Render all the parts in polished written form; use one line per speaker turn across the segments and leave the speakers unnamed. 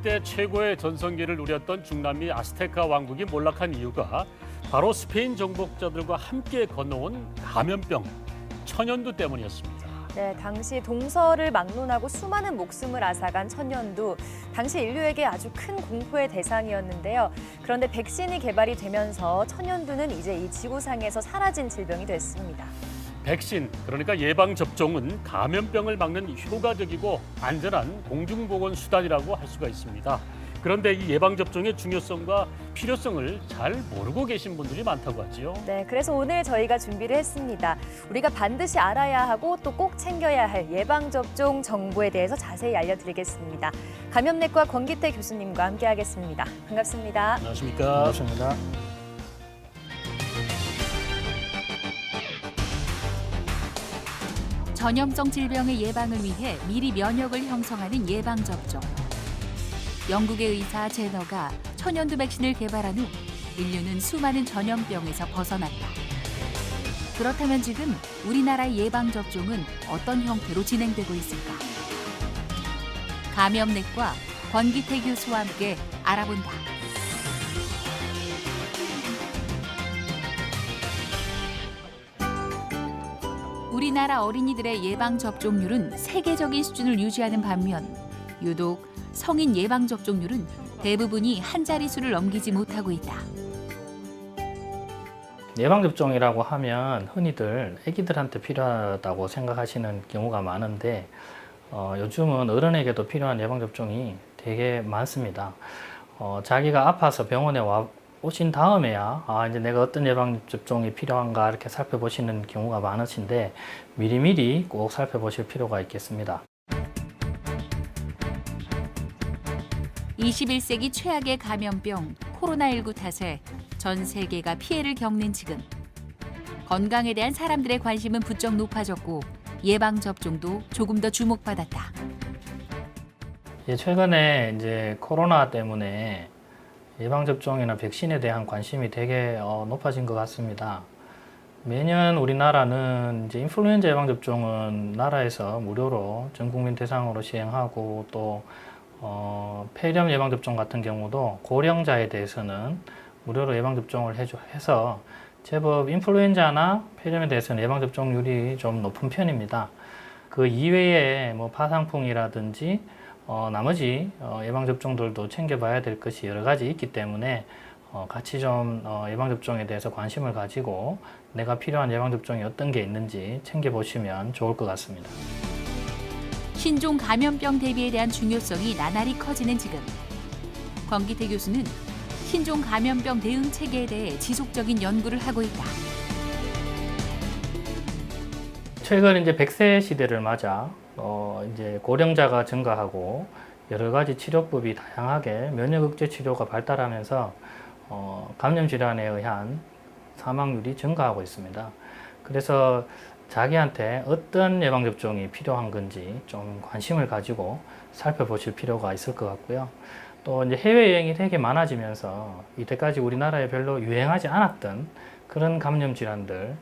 한때 최고의 전성기를 누렸던 중남미 아스테카 왕국이 몰락한 이유가 바로 스페인 정복자들과 함께 건너온 감염병, 천연두 때문이었습니다.
네, 당시 동서를 막론하고 수많은 목숨을 앗아간 천연두. 당시 인류에게 아주 큰 공포의 대상이었는데요. 그런데 백신이 개발이 되면서 천연두는 이제 이 지구상에서 사라진 질병이 됐습니다.
백신, 그러니까 예방접종은 감염병을 막는 효과적이고 안전한 공중보건 수단이라고 할 수가 있습니다. 그런데 이 예방접종의 중요성과 필요성을 잘 모르고 계신 분들이 많다고 하지요.
네, 그래서 오늘 저희가 준비를 했습니다. 우리가 반드시 알아야 하고 또 꼭 챙겨야 할 예방접종 정보에 대해서 자세히 알려드리겠습니다. 감염내과 권기태 교수님과 함께하겠습니다. 반갑습니다.
안녕하십니까.
반갑습니다.
전염성 질병의 예방을 위해 미리 면역을 형성하는 예방접종. 영국의 의사 제너가 천연두 백신을 개발한 후 인류는 수많은 전염병에서 벗어났다. 그렇다면 지금 우리나라의 예방접종은 어떤 형태로 진행되고 있을까? 감염내과 권기태 교수와 함께 알아본다. 우리나라 어린이들의 예방접종률은 세계적인 수준을 유지하는 반면 유독 성인 예방접종률은 대부분이 한 자릿수를 넘기지 못하고 있다.
예방접종이라고 하면 흔히들 아기들한테 필요하다고 생각하시는 경우가 많은데 요즘은 어른에게도 필요한 예방접종이 되게 많습니다. 자기가 아파서 병원에 오신 다음에야 이제 내가 어떤 예방접종이 필요한가 이렇게 살펴보시는 경우가 많으신데 미리미리 꼭 살펴보실 필요가 있겠습니다.
21세기 최악의 감염병 코로나19 탓에 전 세계가 피해를 겪는 지금 건강에 대한 사람들의 관심은 부쩍 높아졌고 예방접종도 조금 더 주목받았다.
최근에 이제 코로나 때문에 예방접종이나 백신에 대한 관심이 되게 높아진 것 같습니다. 매년 우리나라는 이제 인플루엔자 예방접종은 나라에서 무료로 전 국민 대상으로 시행하고 또 폐렴 예방접종 같은 경우도 고령자에 대해서는 무료로 예방접종을 해서 제법 인플루엔자나 폐렴에 대해서는 예방접종률이 좀 높은 편입니다. 그 이외에 뭐 파상풍이라든지 나머지 예방접종들도 챙겨봐야 될 것이 여러 가지 있기 때문에 같이 좀 예방접종에 대해서 관심을 가지고 내가 필요한 예방접종이 어떤 게 있는지 챙겨보시면 좋을 것 같습니다.
신종 감염병 대비에 대한 중요성이 나날이 커지는 지금 권기태 교수는 신종 감염병 대응 체계에 대해 지속적인 연구를 하고 있다.
최근 이제 100세 시대를 맞아 이제 고령자가 증가하고 여러 가지 치료법이 다양하게 면역 억제 치료가 발달하면서 감염 질환에 의한 사망률이 증가하고 있습니다. 그래서 자기한테 어떤 예방접종이 필요한 건지 좀 관심을 가지고 살펴보실 필요가 있을 것 같고요. 또 이제 해외여행이 되게 많아지면서 이때까지 우리나라에 별로 유행하지 않았던 그런 감염 질환들,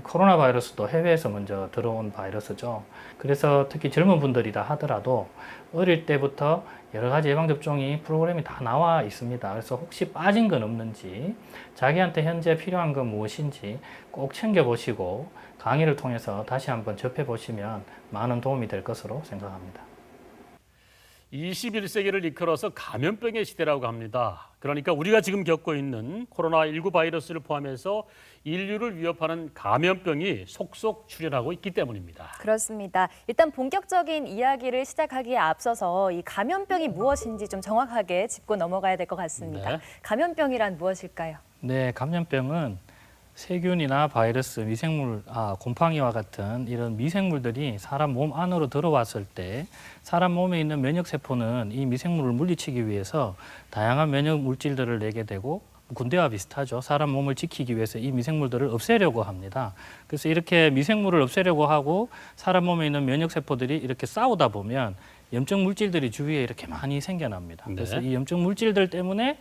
코로나 바이러스도 해외에서 먼저 들어온 바이러스죠. 그래서 특히 젊은 분들이다 하더라도 어릴 때부터 여러 가지 예방접종이 프로그램이 다 나와 있습니다. 그래서 혹시 빠진 건 없는지, 자기한테 현재 필요한 건 무엇인지 꼭 챙겨보시고 강의를 통해서 다시 한번 접해보시면 많은 도움이 될 것으로 생각합니다.
21세기를 이끌어서 감염병의 시대라고 합니다. 그러니까 우리가 지금 겪고 있는 코로나19 바이러스를 포함해서 인류를 위협하는 감염병이 속속 출현하고 있기 때문입니다.
그렇습니다. 일단 본격적인 이야기를 시작하기에 앞서서 이 감염병이 무엇인지 좀 정확하게 짚고 넘어가야 될 것 같습니다.
네.
감염병이란 무엇일까요?
네, 감염병은 세균이나 바이러스, 미생물, 곰팡이와 같은 이런 미생물들이 사람 몸 안으로 들어왔을 때 사람 몸에 있는 면역세포는 이 미생물을 물리치기 위해서 다양한 면역 물질들을 내게 되고 군대와 비슷하죠. 사람 몸을 지키기 위해서 이 미생물들을 없애려고 합니다. 그래서 이렇게 미생물을 없애려고 하고 사람 몸에 있는 면역세포들이 이렇게 싸우다 보면 염증 물질들이 주위에 이렇게 많이 생겨납니다.
네.
그래서 이 염증 물질들 때문에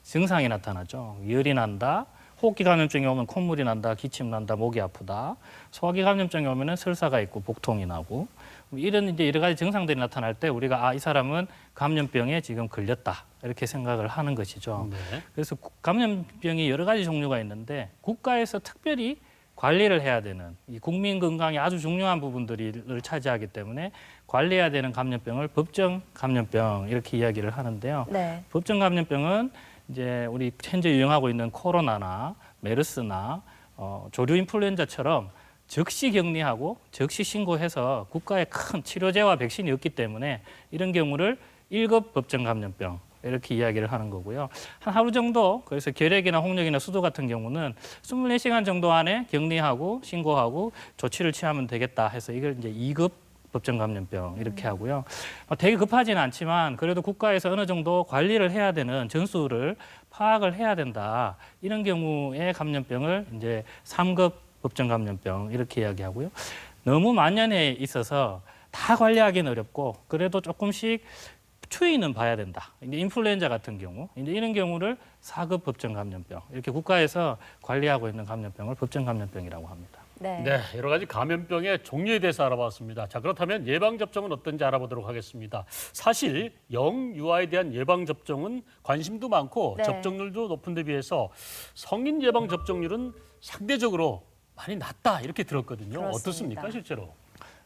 증상이 나타나죠. 열이 난다. 호흡기 감염증이 오면 콧물이 난다, 기침 난다, 목이 아프다. 소화기 감염증이 오면은 설사가 있고 복통이 나고 이런 이제 여러 가지 증상들이 나타날 때 우리가 이 사람은 감염병에 지금 걸렸다 이렇게 생각을 하는 것이죠.
네.
그래서 감염병이 여러 가지 종류가 있는데 국가에서 특별히 관리를 해야 되는 이 국민 건강에 아주 중요한 부분들을 차지하기 때문에 관리해야 되는 감염병을 법정 감염병 이렇게 이야기를 하는데요.
네.
법정 감염병은 이제 우리 현재 유행하고 있는 코로나나 메르스나 조류 인플루엔자처럼 즉시 격리하고 즉시 신고해서 국가에 큰 치료제와 백신이 없기 때문에 이런 경우를 1급 법정 감염병 이렇게 이야기를 하는 거고요. 한 하루 정도, 그래서 결핵이나 홍역이나 수도 같은 경우는 24시간 정도 안에 격리하고 신고하고 조치를 취하면 되겠다 해서 이걸 이제 2급 법정 감염병 이렇게 하고요. 되게 급하지는 않지만 그래도 국가에서 어느 정도 관리를 해야 되는 전수를 파악을 해야 된다. 이런 경우에 감염병을 이제 3급 법정 감염병 이렇게 이야기하고요. 너무 만연해 있어서 다 관리하기는 어렵고 그래도 조금씩 추이는 봐야 된다. 이제 인플루엔자 같은 경우, 이제 이런 경우를 4급 법정 감염병 이렇게 국가에서 관리하고 있는 감염병을 법정 감염병이라고 합니다.
네.
네, 여러 가지 감염병의 종류에 대해서 알아봤습니다. 자, 그렇다면 예방 접종은 어떤지 알아보도록 하겠습니다. 사실 영유아에 대한 예방 접종은 관심도 많고
네.
접종률도 높은 데 비해서 성인 예방 접종률은 상대적으로 많이 낮다 이렇게 들었거든요.
그렇습니다.
어떻습니까, 실제로?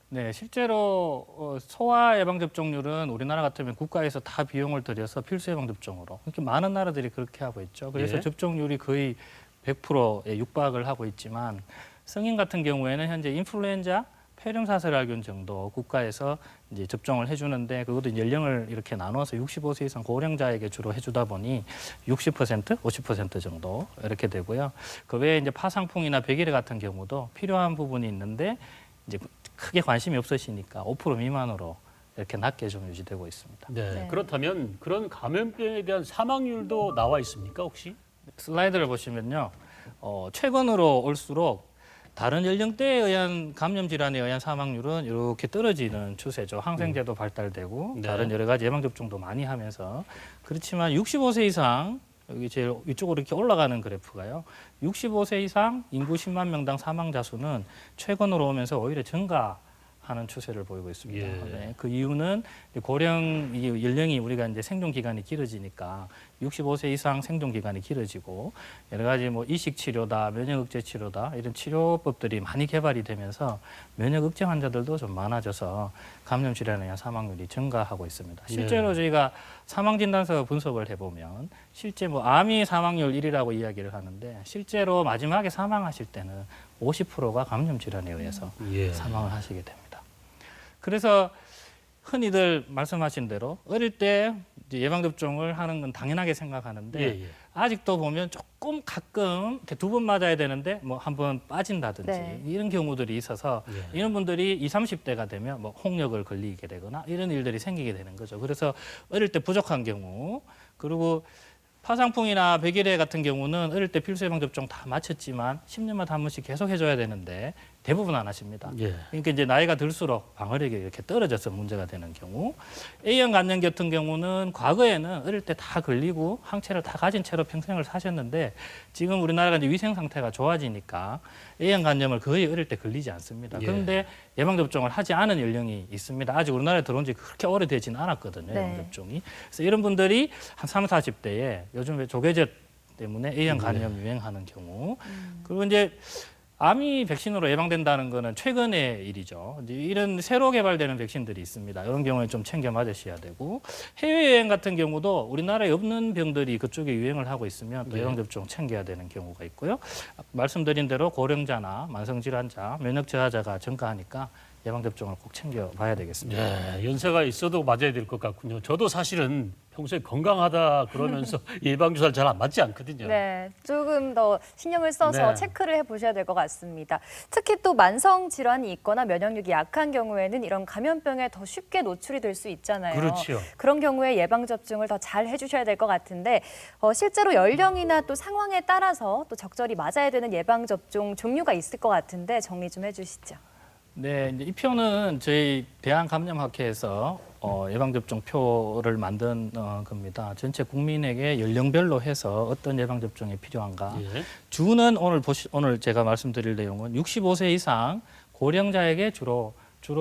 네, 실제로 소아 예방 접종률은 우리나라 같으면 국가에서 다 비용을 들여서 필수 예방 접종으로 이렇게 많은 나라들이 그렇게 하고 있죠. 그래서
예.
접종률이 거의 100%에 육박을 하고 있지만 성인 같은 경우에는 현재 인플루엔자, 폐렴사슬알균 정도 국가에서 이제 접종을 해주는데 그것도 연령을 이렇게 나눠서 65세 이상 고령자에게 주로 해주다 보니 60%, 50% 정도 이렇게 되고요. 그 외에 이제 파상풍이나 백일해 같은 경우도 필요한 부분이 있는데 이제 크게 관심이 없으시니까 5% 미만으로 이렇게 낮게 좀 유지되고 있습니다.
네.
네.
그렇다면 그런 감염병에 대한 사망률도 나와 있습니까, 혹시?
슬라이드를 보시면요, 최근으로 올수록 다른 연령대에 의한 감염 질환에 의한 사망률은 이렇게 떨어지는 추세죠. 항생제도 발달되고
네.
다른 여러 가지 예방 접종도 많이 하면서 그렇지만 65세 이상 여기 제일 위쪽으로 이렇게 올라가는 그래프가요. 65세 이상 인구 10만 명당 사망자 수는 최근으로 오면서 오히려 증가하는 추세를 보이고 있습니다.
예.
네, 그 이유는 고령 이 연령이 우리가 이제 생존 기간이 길어지니까 65세 이상 생존 기간이 길어지고 여러 가지 뭐 이식 치료다, 면역 억제 치료다 이런 치료법들이 많이 개발이 되면서 면역 억제 환자들도 좀 많아져서 감염 질환에 의한 사망률이 증가하고 있습니다. 실제로 저희가 사망 진단서 분석을 해보면 실제 뭐 암이 사망률 1위라고 이야기를 하는데 실제로 마지막에 사망하실 때는 50%가 감염 질환에 의해서
예.
사망을 하시게 됩니다. 그래서 흔히들 말씀하신 대로 어릴 때 이제 예방접종을 하는 건 당연하게 생각하는데
예, 예.
아직도 보면 조금 가끔 2번 맞아야 되는데 뭐 한 번 빠진다든지
네.
이런 경우들이 있어서
예.
이런 분들이 20, 30대가 되면 뭐 홍역을 걸리게 되거나 이런 일들이 생기게 되는 거죠. 그래서 어릴 때 부족한 경우 그리고 파상풍이나 백일해 같은 경우는 어릴 때 필수 예방 접종 다 마쳤지만 10년마다 한 번씩 계속 해줘야 되는데 대부분 안 하십니다.
예.
그러니까 이제 나이가 들수록 방어력이 이렇게 떨어져서 문제가 되는 경우, A형 간염 같은 경우는 과거에는 어릴 때 다 걸리고 항체를 다 가진 채로 평생을 사셨는데 지금 우리나라가 이제 위생 상태가 좋아지니까 A형 간염을 거의 어릴 때 걸리지 않습니다.
예.
그런데 예방 접종을 하지 않은 연령이 있습니다. 아직 우리나라에 들어온 지 그렇게 오래되지는 않았거든요.
네.
예방 접종이. 그래서 이런 분들이 한 30, 40대에 요즘 조개젓 때문에 A형 간염 유행하는 경우, 그리고 이제 암이 백신으로 예방된다는 거는 최근의 일이죠. 이제 이런 새로 개발되는 백신들이 있습니다. 이런 경우에 좀 챙겨 맞으셔야 되고 해외여행 같은 경우도 우리나라에 없는 병들이 그쪽에 유행을 하고 있으면 또
네.
예방접종 챙겨야 되는 경우가 있고요. 말씀드린 대로 고령자나 만성질환자, 면역저하자가 증가하니까 예방접종을 꼭 챙겨봐야 되겠습니다.
네, 연세가 있어도 맞아야 될 것 같군요. 저도 사실은 평소에 건강하다 그러면서 예방주사를 잘 안 맞지 않거든요.
네, 조금 더 신경을 써서
네.
체크를 해보셔야 될 것 같습니다. 특히 또 만성 질환이 있거나 면역력이 약한 경우에는 이런 감염병에 더 쉽게 노출이 될 수 있잖아요.
그렇죠.
그런 경우에 예방 접종을 더 잘 해주셔야 될 것 같은데 실제로 연령이나 또 상황에 따라서 또 적절히 맞아야 되는 예방 접종 종류가 있을 것 같은데 정리 좀 해주시죠.
네, 이제 이 표는 저희 대한감염학회에서 예방접종표를 만든 겁니다. 전체 국민에게 연령별로 해서 어떤 예방접종이 필요한가.
예.
주는 오늘 제가 말씀드릴 내용은 65세 이상 고령자에게 주로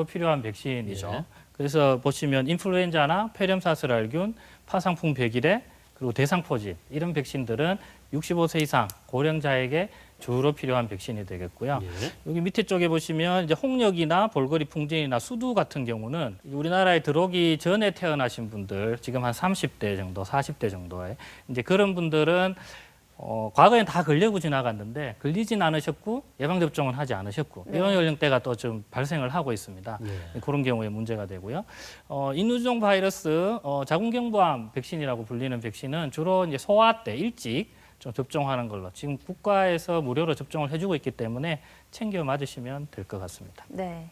필요한 백신이죠.
예.
그래서 보시면 인플루엔자나 폐렴사슬알균, 파상풍 백일해 그리고 대상포진 이런 백신들은 65세 이상 고령자에게 주로 필요한 백신이 되겠고요.
예.
여기 밑에 쪽에 보시면 이제 홍역이나 볼거리 풍진이나 수두 같은 경우는 우리나라에 들어오기 전에 태어나신 분들, 지금 한 30대 정도, 40대 정도에 이제 그런 분들은 과거엔 다 걸리고 지나갔는데 걸리진 않으셨고 예방접종은 하지 않으셨고
네.
이런 연령대가 또 좀 발생을 하고 있습니다.
예.
그런 경우에 문제가 되고요. 인후종 바이러스 자궁경부암 백신이라고 불리는 백신은 주로 이제 소아 때 일찍 좀 접종하는 걸로 지금 국가에서 무료로 접종을 해주고 있기 때문에 챙겨 맞으시면 될 것 같습니다.
네.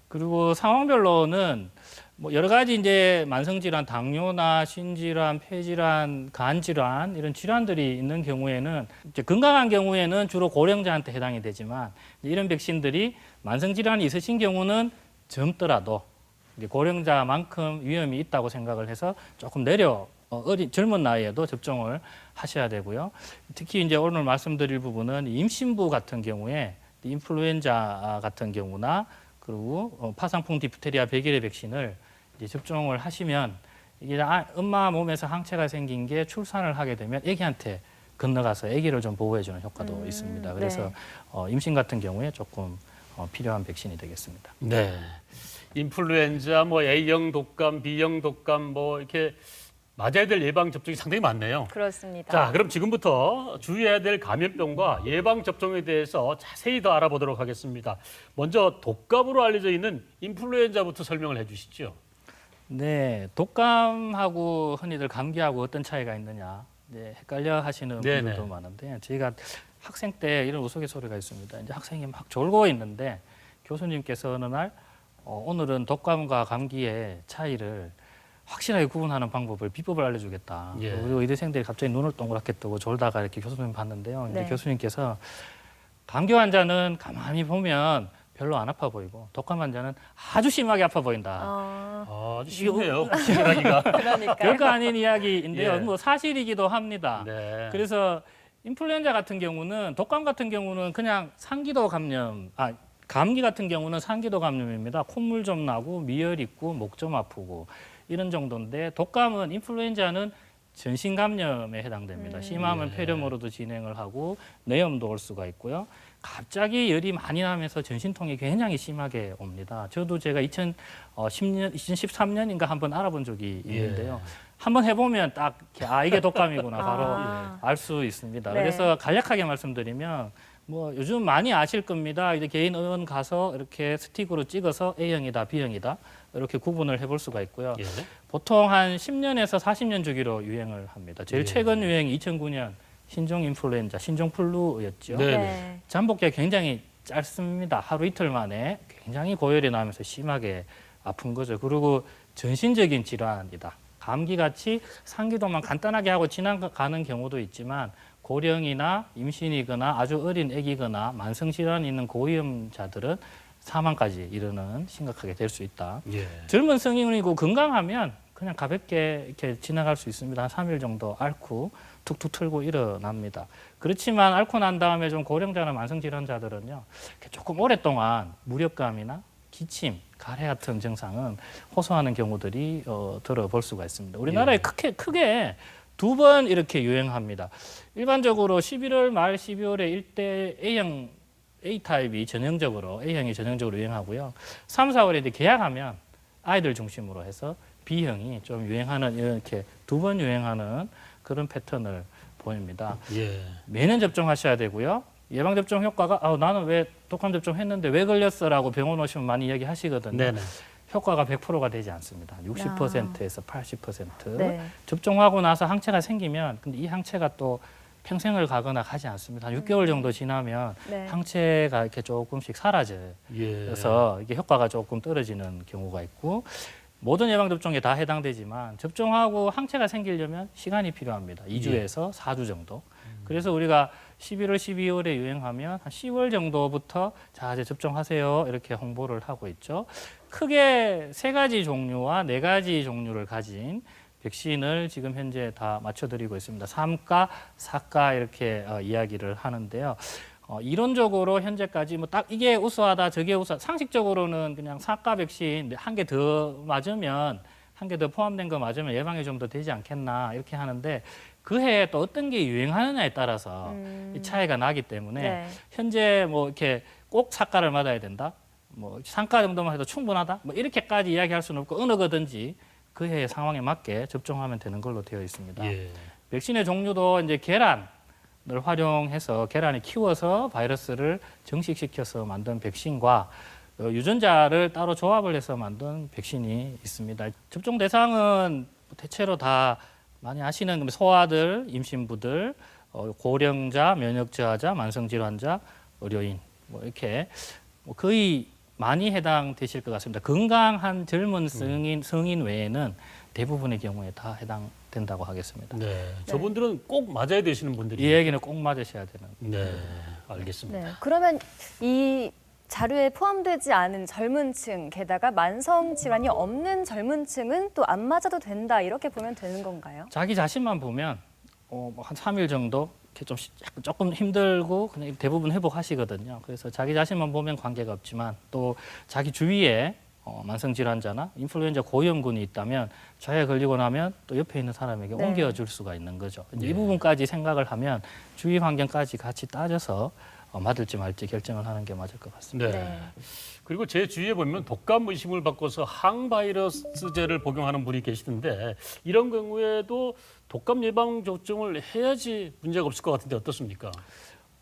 그리고 상황별로는 뭐 여러 가지 이제 만성질환, 당뇨나 신질환, 폐질환, 간질환 이런 질환들이 있는 경우에는 이제 건강한 경우에는 주로 고령자한테 해당이 되지만 이런 백신들이 만성질환이 있으신 경우는 젊더라도 이제 고령자만큼 위험이 있다고 생각을 해서 조금 젊은 나이에도 접종을 하셔야 되고요. 특히 이제 오늘 말씀드릴 부분은 임신부 같은 경우에 인플루엔자 같은 경우나 그리고 파상풍 디프테리아 백일해 백신을 이제 접종을 하시면 이게 엄마 몸에서 항체가 생긴 게 출산을 하게 되면 아기한테 건너가서 아기를 좀 보호해주는 효과도 있습니다. 그래서 임신 같은 경우에 조금 필요한 백신이 되겠습니다.
네. 인플루엔자, 뭐 A형 독감, B형 독감, 뭐 이렇게 맞아야 될 예방 접종이 상당히 많네요.
그렇습니다.
자, 그럼 지금부터 주의해야 될 감염병과 예방 접종에 대해서 자세히 더 알아보도록 하겠습니다. 먼저 독감으로 알려져 있는 인플루엔자부터 설명을 해주시죠.
네, 독감하고 흔히들 감기하고 어떤 차이가 있느냐 이제 헷갈려 하시는
네네.
분들도 많은데 저희가 학생 때 이런 우스갯소리가 있습니다. 이제 학생이 막 졸고 있는데 교수님께서 어느 날 오늘은 독감과 감기의 차이를 확실하게 구분하는 방법을 비법을 알려주겠다.
예.
그리고 의대생들이 갑자기 눈을 동그랗게 뜨고 졸다가 이렇게 교수님 봤는데요. 이제
네.
교수님께서 감기 환자는 가만히 보면 별로 안 아파 보이고 독감 환자는 아주 심하게 아파 보인다.
아주 쉽네요. 확실하기가.
그러니까요.
별거 아닌 이야기인데요.
예.
뭐 사실이기도 합니다.
네.
그래서 인플루엔자 같은 경우는 독감 같은 경우는 그냥 상기도 감염, 감기 같은 경우는 상기도 감염입니다. 콧물 좀 나고 미열 있고 목 좀 아프고 이런 정도인데 독감은 인플루엔자는 전신 감염에 해당됩니다. 심하면
예.
폐렴으로도 진행을 하고 뇌염도 올 수가 있고요. 갑자기 열이 많이 나면서 전신통이 굉장히 심하게 옵니다. 저도 제가 2013년인가 한번 알아본 적이 있는데요. 한번 해보면 딱 이게 독감이구나 바로 알 수 있습니다.
네.
그래서 간략하게 말씀드리면 뭐 요즘 많이 아실 겁니다. 이제 개인 의원 가서 이렇게 스틱으로 찍어서 A형이다, B형이다 이렇게 구분을 해볼 수가 있고요.
예.
보통 한 10년에서 40년 주기로 유행을 합니다. 제일
예.
최근 유행이 2009년 신종 인플루엔자, 신종 플루였죠.
네.
네.
잠복기가 굉장히 짧습니다. 하루 이틀 만에 굉장히 고열이 나면서 심하게 아픈 거죠. 그리고 전신적인 질환이다. 감기같이 상기도만 간단하게 하고 지나가는 경우도 있지만 고령이나 임신이거나 아주 어린 아기거나 만성질환이 있는 고위험자들은 사망까지 이르는 심각하게 될 수 있다.
예.
젊은 성인이고 건강하면 그냥 가볍게 이렇게 지나갈 수 있습니다. 한 3일 정도 앓고 툭툭 털고 일어납니다. 그렇지만 앓고 난 다음에 좀 고령자나 만성질환자들은요, 조금 오랫동안 무력감이나 기침, 가래 같은 증상은 호소하는 경우들이 들어볼 수가 있습니다. 우리나라에 크게 두 번 이렇게 유행합니다. 일반적으로 11월 말 12월에 일대 A타입이 A형이 전형적으로 유행하고요. 3, 4월에 이제 개학하면 아이들 중심으로 해서 B형이 좀 유행하는 이렇게 두 번 유행하는 그런 패턴을 보입니다.
예.
매년 접종하셔야 되고요. 예방접종 효과가 나는 왜 독감 접종했는데 왜 걸렸어라고 병원 오시면 많이 이야기하시거든요.
네네.
효과가 100%가 되지 않습니다. 60%에서 80%.
네.
접종하고 나서 항체가 생기면 근데 이 항체가 또 평생을 가거나 가지 않습니다. 한 6개월 정도 지나면
네.
항체가 이렇게 조금씩 사라져요.
예.
그래서 이게 효과가 조금 떨어지는 경우가 있고 모든 예방접종에 다 해당되지만 접종하고 항체가 생기려면 시간이 필요합니다. 2주에서 4주 정도. 그래서 우리가 11월, 12월에 유행하면 한 10월 정도부터 자, 이제 접종하세요. 이렇게 홍보를 하고 있죠. 크게 3가지 종류와 4가지 종류를 가진 백신을 지금 현재 다 맞춰드리고 있습니다. 3가, 4가 이렇게 이야기를 하는데요. 이론적으로 현재까지 뭐 딱 이게 우수하다, 저게 우수하다. 상식적으로는 그냥 4가 백신 한 개 더 맞으면, 한 개 더 포함된 거 맞으면 예방이 좀 더 되지 않겠나 이렇게 하는데 그 해에 또 어떤 게 유행하느냐에 따라서 이 차이가 나기 때문에
네.
현재 뭐 이렇게 꼭 4가를 맞아야 된다. 뭐 3가 정도만 해도 충분하다. 뭐 이렇게까지 이야기할 수는 없고 어느 거든지 그 해의 상황에 맞게 접종하면 되는 걸로 되어 있습니다.
예.
백신의 종류도 이제 계란을 활용해서 계란을 키워서 바이러스를 정식시켜서 만든 백신과 유전자를 따로 조합을 해서 만든 백신이 있습니다. 접종 대상은 대체로 다 많이 아시는 소아들, 임신부들, 고령자, 면역저하자, 만성질환자, 의료인 뭐 이렇게 뭐 거의 많이 해당되실 것 같습니다. 건강한 젊은 성인 외에는 대부분의 경우에 다 해당된다고 하겠습니다.
네. 저분들은 꼭 맞아야 되시는 분들이.
이 얘기는 꼭 맞으셔야 되는.
네. 알겠습니다.
네. 그러면 이 자료에 포함되지 않은 젊은 층, 게다가 만성 질환이 없는 젊은 층은 또 안 맞아도 된다 이렇게 보면 되는 건가요?
자기 자신만 보면 한 3일 정도 이렇게 조금 힘들고 그냥 대부분 회복하시거든요. 그래서 자기 자신만 보면 관계가 없지만 또 자기 주위에 만성 질환자나 인플루엔자 고위험군이 있다면 저에 걸리고 나면 또 옆에 있는 사람에게
네.
옮겨줄 수가 있는 거죠. 이제 이 부분까지 생각을 하면 주위 환경까지 같이 따져서 맞을지 말지 결정을 하는 게 맞을 것 같습니다.
네. 그리고 제 주위에 보면 독감 의심을 바꿔서 항바이러스제를 복용하는 분이 계시던데 이런 경우에도 독감 예방 접종을 해야지 문제가 없을 것 같은데 어떻습니까?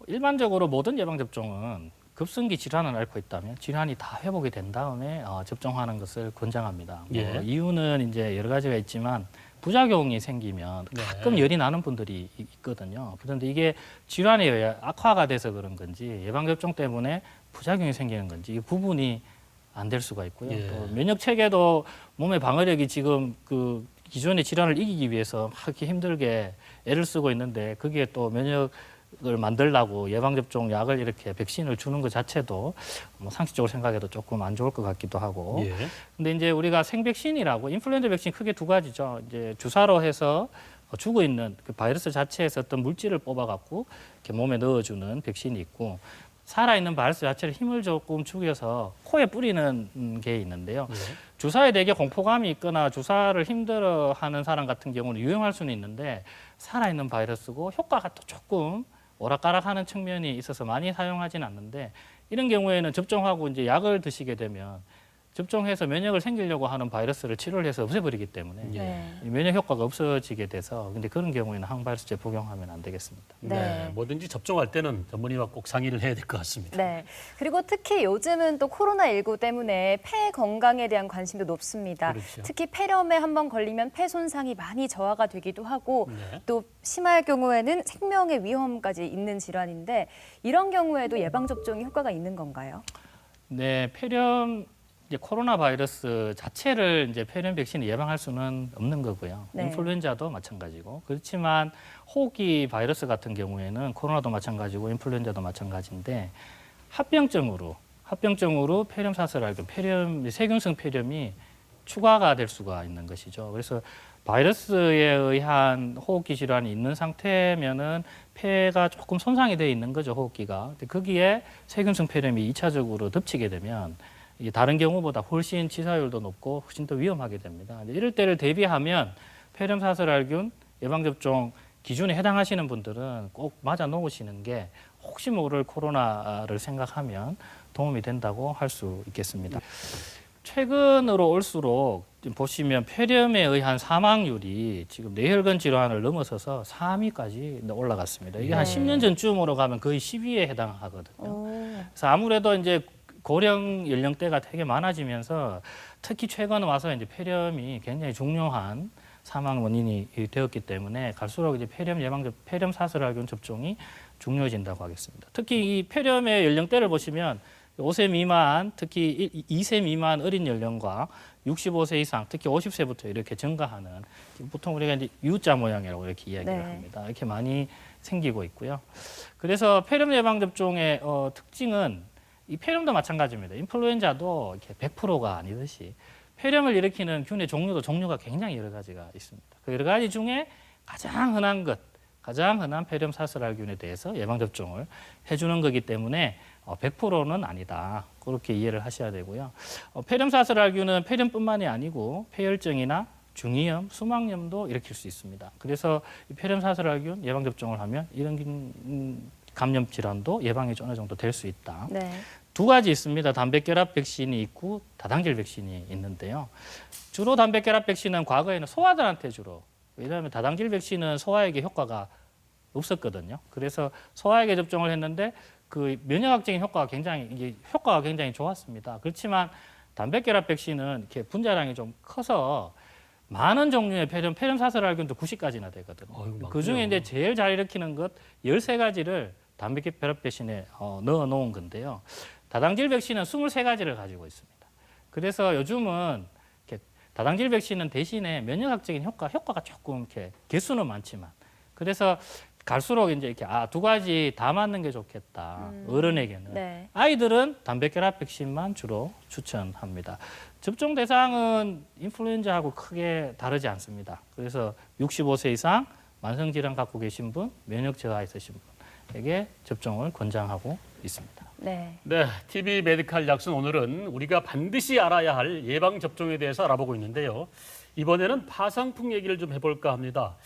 일반적으로 모든 예방 접종은 급성기 질환을 앓고 있다면 질환이 다 회복이 된 다음에 접종하는 것을 권장합니다.
예.
이유는 이제 여러 가지가 있지만 부작용이 생기면
네.
가끔 열이 나는 분들이 있거든요. 그런데 이게 질환에 의해 악화가 돼서 그런 건지 예방 접종 때문에 부작용이 생기는 건지 이 구분이 안 될 수가 있고요.
예.
또 면역 체계도 몸의 방어력이 지금 그 기존의 질환을 이기기 위해서 막 이렇게 힘들게 애를 쓰고 있는데 거기에 또 면역을 만들려고 예방접종 약을 이렇게 백신을 주는 것 자체도 뭐 상식적으로 생각해도 조금 안 좋을 것 같기도 하고.
예.
근데 이제 우리가 생백신이라고 인플루엔자 백신 크게 2가지죠. 이제 주사로 해서 주고 있는 그 바이러스 자체에서 어떤 물질을 뽑아갖고 이렇게 몸에 넣어주는 백신이 있고 살아있는 바이러스 자체를 힘을 조금 죽여서 코에 뿌리는 게 있는데요.
예.
주사에 되게 공포감이 있거나 주사를 힘들어하는 사람 같은 경우는 유용할 수는 있는데 살아있는 바이러스고 효과가 또 조금 오락가락하는 측면이 있어서 많이 사용하진 않는데 이런 경우에는 접종하고 이제 약을 드시게 되면 접종해서 면역을 생기려고 하는 바이러스를 치료를 해서 없애버리기 때문에
네.
이 면역 효과가 없어지게 돼서 근데 그런 경우에는 항바이러스제 복용하면 안 되겠습니다.
네.
뭐든지 접종할 때는 전문의와 꼭 상의를 해야 될 것 같습니다.
네. 그리고 특히 요즘은 또 코로나19 때문에 폐 건강에 대한 관심도 높습니다.
그렇죠.
특히 폐렴에 한번 걸리면 폐 손상이 많이 저하가 되기도 하고
네.
또 심할 경우에는 생명의 위험까지 있는 질환인데 이런 경우에도 예방접종이 효과가 있는 건가요?
네, 폐렴 이제 코로나 바이러스 자체를 이제 폐렴 백신이 예방할 수는 없는 거고요.
네.
인플루엔자도 마찬가지고 그렇지만 호흡기 바이러스 같은 경우에는 코로나도 마찬가지고 인플루엔자도 마찬가지인데 합병증으로 폐렴 사슬 앓고 세균성 폐렴이 추가가 될 수가 있는 것이죠. 그래서 바이러스에 의한 호흡기 질환이 있는 상태면은 폐가 조금 손상이 돼 있는 거죠, 호흡기가. 근데 거기에 세균성 폐렴이 2차적으로 덮치게 되면 이게 다른 경우보다 훨씬 치사율도 높고 훨씬 더 위험하게 됩니다. 이럴 때를 대비하면 폐렴 사슬알균 예방접종 기준에 해당하시는 분들은 꼭 맞아 놓으시는 게 혹시 모를 코로나를 생각하면 도움이 된다고 할 수 있겠습니다. 최근으로 올수록 보시면 폐렴에 의한 사망률이 지금 뇌혈관 질환을 넘어서서 3위까지 올라갔습니다. 이게 한
네.
10년 전쯤으로 가면 거의 10위에 해당하거든요.
오.
그래서 아무래도 이제 고령 연령대가 되게 많아지면서 특히 최근 와서 이제 폐렴이 굉장히 중요한 사망 원인이 되었기 때문에 갈수록 이제 폐렴 사슬알균 접종이 중요해진다고 하겠습니다. 특히 이 폐렴의 연령대를 보시면 5세 미만, 특히 2세 미만 어린 연령과 65세 이상, 특히 50세부터 이렇게 증가하는 보통 우리가 이제 U자 모양이라고 이렇게 이야기를
네.
합니다. 이렇게 많이 생기고 있고요. 그래서 폐렴 예방 접종의 특징은 이 폐렴도 마찬가지입니다. 인플루엔자도 이렇게 100%가 아니듯이 폐렴을 일으키는 균의 종류가 굉장히 여러 가지가 있습니다. 그 여러 가지 중에 가장 흔한 폐렴 사슬알균에 대해서 예방 접종을 해주는 거기 때문에 100%는 아니다. 그렇게 이해를 하셔야 되고요. 폐렴 사슬알균은 폐렴뿐만이 아니고 폐혈증이나 중이염, 수막염도 일으킬 수 있습니다. 그래서 이 폐렴 사슬알균 예방 접종을 하면 이런 감염 질환도 예방이 어느 정도 될 수 있다.
네.
두 가지 있습니다. 단백결합 백신이 있고 다단계 백신이 있는데요. 주로 단백결합 백신은 과거에는 소아들한테 주로, 왜냐하면 다단계 백신은 소아에게 효과가 없었거든요. 그래서 소아에게 접종을 했는데 그 면역학적인 효과가 굉장히 좋았습니다. 그렇지만 단백결합 백신은 이렇게 분자량이 좀 커서 많은 종류의 폐렴 사슬알균도 90가지나 되거든요. 그 중에 이제 제일 잘 일으키는 것 13가지를 단백결합 백신에 넣어 놓은 건데요. 다단계 백신은 23가지를 가지고 있습니다. 그래서 요즘은 이렇게 다단계 백신은 대신에 면역학적인 효과가 조금 이렇게 개수는 많지만, 그래서 갈수록 이제 이렇게 두 가지 다 맞는 게 좋겠다. 어른에게는.
네.
아이들은 단백결합 백신만 주로 추천합니다. 접종 대상은 인플루엔자하고 크게 다르지 않습니다. 그래서 65세 이상 만성질환 갖고 계신 분, 면역 저하 있으신 분에게 접종을 권장하고 있습니다.
네.
네, TV 메디칼 약순 오늘은 우리가 반드시 알아야 할 예방 접종에 대해서 알아보고 있는데요. 이번에는 파상풍 얘기를 좀 해볼까 합니다.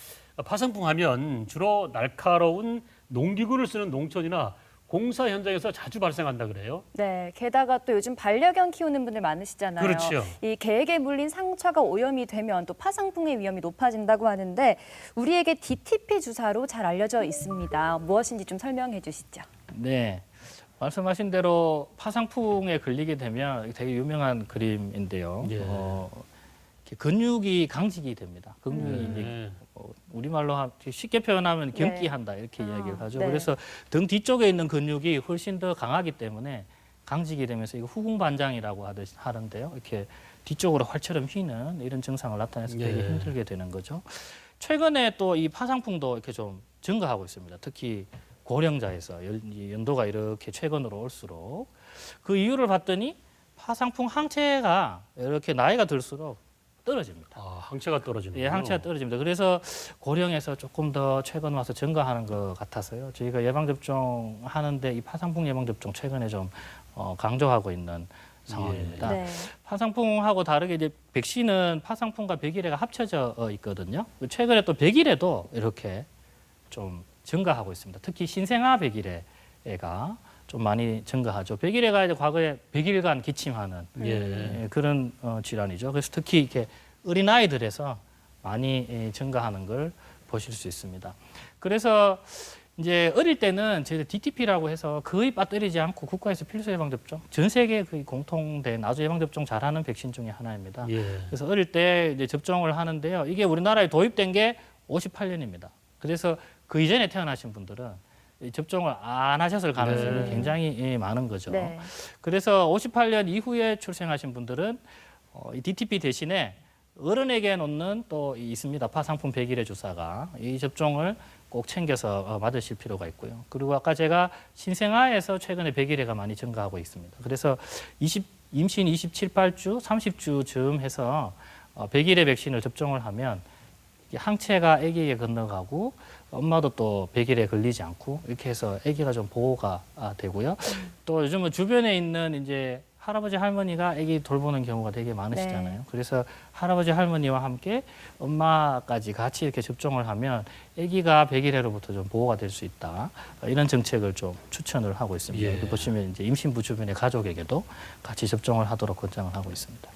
파상풍 하면 주로 날카로운 농기구를 쓰는 농촌이나 공사 현장에서 자주 발생한다 그래요.
네, 게다가 또 요즘 반려견 키우는 분들 많으시잖아요.
그렇죠.
이 개에게 물린 상처가 오염이 되면 또 파상풍의 위험이 높아진다고 하는데 우리에게 DTP 주사로 잘 알려져 있습니다. 무엇인지 좀 설명해 주시죠.
네, 말씀하신 대로 파상풍에 걸리게 되면 되게 유명한 그림인데요.
예.
이렇게 근육이 강직이 됩니다. 근육이 이제 우리말로 쉽게 표현하면 경기한다 이렇게 이야기를 하죠.
네.
그래서 등 뒤쪽에 있는 근육이 훨씬 더 강하기 때문에 강직이 되면서 이거 후궁반장이라고 하는데요. 이렇게 뒤쪽으로 활처럼 휘는 이런 증상을 나타내서 되게
예.
힘들게 되는 거죠. 최근에 또 이 파상풍도 이렇게 좀 증가하고 있습니다. 특히 고령자에서 연도가 이렇게 최근으로 올수록 그 이유를 봤더니 파상풍 항체가 이렇게 나이가 들수록 떨어집니다.
항체가 떨어지는
예, 항체가 떨어집니다. 그래서 고령에서 조금 더 최근 와서 증가하는 것 같아서요. 저희가 예방접종 하는데 이 파상풍 예방접종 최근에 좀 강조하고 있는 상황입니다.
네.
파상풍하고 다르게 이제 백신은 파상풍과 백일해가 합쳐져 있거든요. 최근에 또 백일해도 이렇게 좀 증가하고 있습니다. 특히 신생아 백일해가 좀 많이 증가하죠. 백일해가 이제 과거에 백일간 기침하는 그런 질환이죠. 그래서 특히 이렇게 어린 아이들에서 많이 증가하는 걸 보실 수 있습니다. 그래서 이제 어릴 때는 저희들 DTP라고 해서 거의 빠뜨리지 않고 국가에서 필수 예방 접종, 전 세계 거의 공통된 아주 예방 접종 잘하는 백신 중에 하나입니다. 그래서 어릴 때 이제 접종을 하는데요. 이게 우리나라에 도입된 게 58년입니다. 그래서 그 이전에 태어나신 분들은 접종을 안 하셨을 가능성이 굉장히 많은 거죠.
네.
그래서 58년 이후에 출생하신 분들은 이 DTP 대신에 어른에게 놓는 또 있습니다. 파상풍 백일해 주사가 이 접종을 꼭 챙겨서 맞으실 필요가 있고요. 그리고 아까 제가 신생아에서 최근에 백일해가 많이 증가하고 있습니다. 그래서 임신 27, 8주, 30주쯤 해서 백일해 백신을 접종을 하면 항체가 아기에게 건너가고 엄마도 또 백일에 걸리지 않고 이렇게 해서 아기가 좀 보호가 되고요. 또 요즘은 주변에 있는 이제 할아버지 할머니가 아기 돌보는 경우가 되게 많으시잖아요.
네.
그래서 할아버지 할머니와 함께 엄마까지 같이 이렇게 접종을 하면 아기가 백일해로부터 좀 보호가 될 수 있다. 이런 정책을 좀 추천을 하고 있습니다. 여기 보시면 이제 임신부 주변의 가족에게도 같이 접종을 하도록 권장을 하고 있습니다.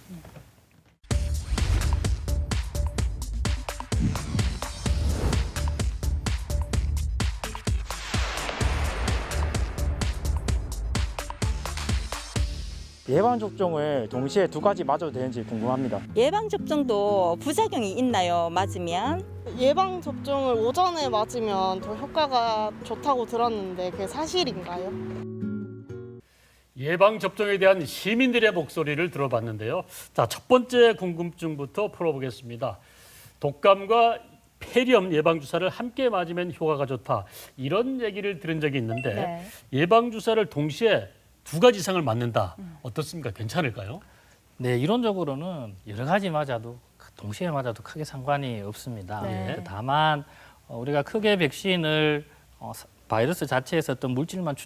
예방접종을 동시에 두 가지 맞아도 되는지 궁금합니다.
예방접종도 부작용이 있나요? 맞으면?
예방접종을 오전에 맞으면 더 효과가 좋다고 들었는데 그게 사실인가요?
예방 접종에 대한 시민들의 목소리를 들어봤는데요. 자, 첫 번째 궁금증부터 풀어보겠습니다. 독감과 폐렴 예방 주사를 함께 맞으면 효과가 좋다. 이런 얘기를 들은 적이 있는데
네.
예방 주사를 동시에 2가지 이상을 맞는다. 어떻습니까? 괜찮을까요?
네, 이론적으로는 여러 가지 맞아도 동시에 맞아도 크게 상관이 없습니다.
네.
다만 우리가 크게 백신을 바이러스 자체에서 어떤 물질만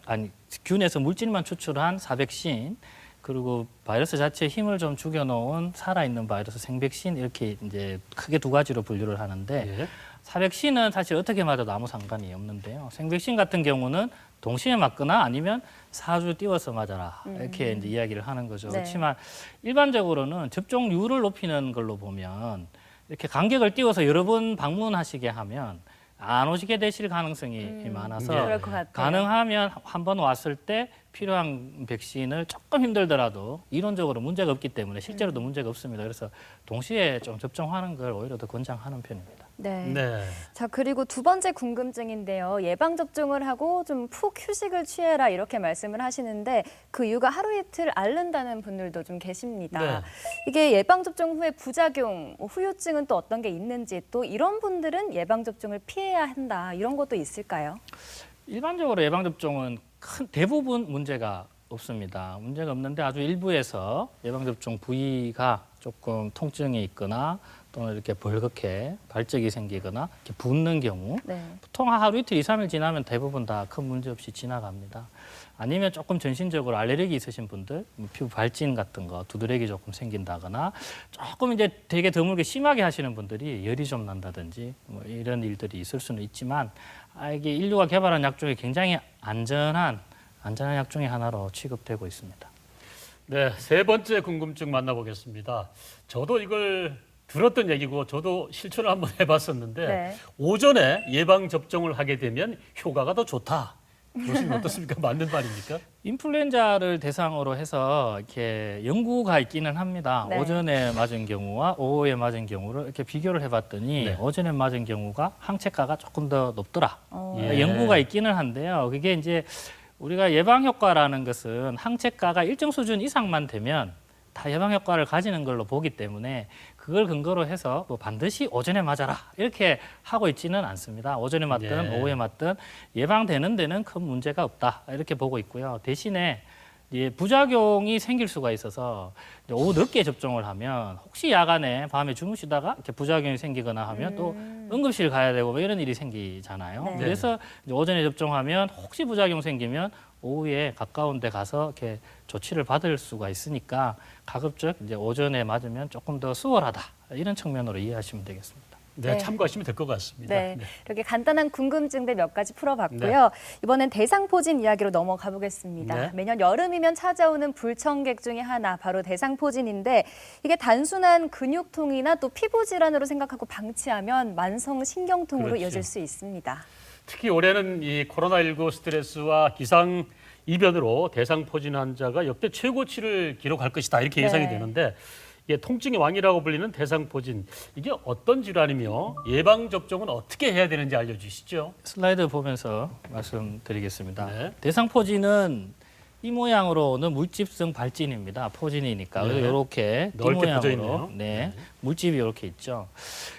균에서 물질만 추출한 사백신 그리고 바이러스 자체에 힘을 좀 죽여놓은 살아있는 바이러스 생백신 이렇게 이제 크게 2가지로 분류를 하는데
예.
사백신은 사실 어떻게 맞아도 아무 상관이 없는데요. 생백신 같은 경우는 동시에 맞거나 아니면 4주 띄워서 맞아라 이렇게 이제 이야기를 하는 거죠.
네.
그렇지만 일반적으로는 접종률을 높이는 걸로 보면 이렇게 간격을 띄워서 여러 번 방문하시게 하면 안 오시게 되실 가능성이 많아서
예.
그럴 것 같아요.
가능하면 한 번 왔을 때 필요한 백신을 조금 힘들더라도 이론적으로 문제가 없기 때문에 실제로도 문제가 없습니다. 그래서 동시에 좀 접종하는 걸 오히려 더 권장하는 편입니다.
네.
네.
자, 그리고 2번째 궁금증인데요. 예방 접종을 하고 좀 푹 휴식을 취해라 이렇게 말씀을 하시는데 그 이유가 하루 이틀 앓는다는 분들도 좀 계십니다.
네.
이게 예방 접종 후에 부작용, 후유증은 또 어떤 게 있는지 또 이런 분들은 예방 접종을 피해야 한다. 이런 것도 있을까요?
일반적으로 예방접종은 대부분 문제가 없습니다. 문제가 없는데 아주 일부에서 예방접종 부위가 조금 통증이 있거나 또는 이렇게 벌겋게 발적이 생기거나 이렇게 붓는 경우
네.
보통 하루 이틀, 2, 3일 지나면 대부분 다 큰 문제 없이 지나갑니다. 아니면 조금 전신적으로 알레르기 있으신 분들, 피부 발진 같은 거, 두드러기 조금 생긴다거나 조금 이제 되게 드물게 심하게 하시는 분들이 열이 좀 난다든지 뭐 이런 일들이 있을 수는 있지만 이게 인류가 개발한 약 중에 굉장히 안전한 약 중에 하나로 취급되고 있습니다.
네, 3번째 궁금증 만나보겠습니다. 저도 이걸 들었던 얘기고 저도 실천을 한번 해봤었는데
네.
오전에 예방 접종을 하게 되면 효과가 더 좋다. 교수님 어떻습니까? 맞는 말입니까?
인플루엔자를 대상으로 해서 이렇게 연구가 있기는 합니다.
네.
오전에 맞은 경우와 오후에 맞은 경우를 이렇게 비교를 해봤더니
네.
오전에 맞은 경우가 항체가가 조금 더 높더라.
예.
연구가 있기는 한데요. 그게 이제 우리가 예방 효과라는 것은 항체가가 일정 수준 이상만 되면 다 예방 효과를 가지는 걸로 보기 때문에 그걸 근거로 해서 뭐 반드시 오전에 맞아라 이렇게 하고 있지는 않습니다. 오전에 맞든
예.
오후에 맞든 예방되는 데는 큰 문제가 없다 이렇게 보고 있고요. 대신에 부작용이 생길 수가 있어서 오후 늦게 접종을 하면 혹시 야간에 밤에 주무시다가 이렇게 부작용이 생기거나 하면 또 응급실 가야 되고 뭐 이런 일이 생기잖아요.
네.
그래서 이제 오전에 접종하면 혹시 부작용 생기면 오후에 가까운 데 가서 이렇게 조치를 받을 수가 있으니까 가급적 이제 오전에 맞으면 조금 더 수월하다 이런 측면으로 이해하시면 되겠습니다.
네,
네.
참고하시면 될 것 같습니다.
네,
네.
이렇게 간단한 궁금증들 몇 가지 풀어봤고요. 이번엔 대상포진 이야기로 넘어가 보겠습니다.
네.
매년 여름이면 찾아오는 불청객 중에 하나, 바로 대상포진인데 이게 단순한 근육통이나 또 피부 질환으로 생각하고 방치하면 만성 신경통으로
그렇죠.
이어질 수 있습니다.
특히 올해는 이 코로나19 스트레스와 기상 이변으로 대상포진 환자가 역대 최고치를 기록할 것이다 이렇게 예상이
네.
되는데 이게 통증의 왕이라고 불리는 대상포진 이게 어떤 질환이며 예방 접종은 어떻게 해야 되는지 알려주시죠.
슬라이드 보면서 말씀드리겠습니다.
네.
대상포진은 이 모양으로 오는 물집성 발진입니다. 포진이니까.
네.
그래서 이렇게 이
넓게 퍼져
모양으로
있네요.
네, 물집이 이렇게 있죠.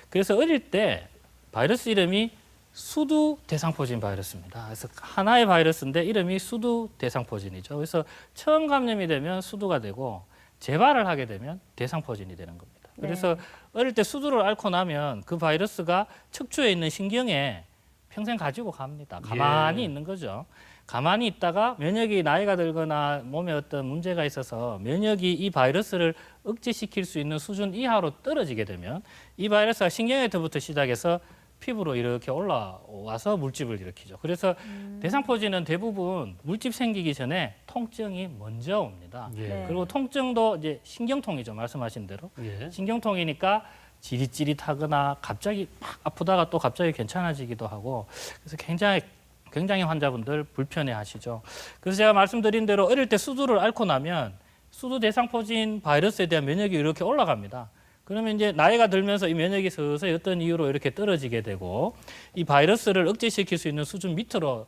그래서 어릴 때 바이러스 이름이 수두 대상포진 바이러스입니다. 그래서 하나의 바이러스인데 이름이 수두 대상포진이죠. 그래서 처음 감염이 되면 수두가 되고 재발을 하게 되면 대상포진이 되는 겁니다. 그래서 어릴 때 수두를 앓고 나면 그 바이러스가 척추에 있는 신경에 평생 가지고 갑니다. 가만히
예.
있는 거죠. 가만히 있다가 면역이 나이가 들거나 몸에 어떤 문제가 있어서 면역이 이 바이러스를 억제시킬 수 있는 수준 이하로 떨어지게 되면 이 바이러스가 신경에부터 시작해서 피부로 이렇게 올라와서 물집을 일으키죠. 그래서 대상포진은 대부분 물집 생기기 전에 통증이 먼저 옵니다.
예.
네.
그리고 통증도 이제 신경통이죠. 말씀하신 대로.
예.
신경통이니까 지릿지릿하거나 갑자기 막 아프다가 또 갑자기 괜찮아지기도 하고 그래서 굉장히 환자분들 불편해하시죠. 그래서 제가 말씀드린 대로 어릴 때 수두를 앓고 나면 수두 대상포진 바이러스에 대한 면역이 이렇게 올라갑니다. 그러면 이제 나이가 들면서 이 면역이 서서히 어떤 이유로 이렇게 떨어지게 되고 이 바이러스를 억제시킬 수 있는 수준 밑으로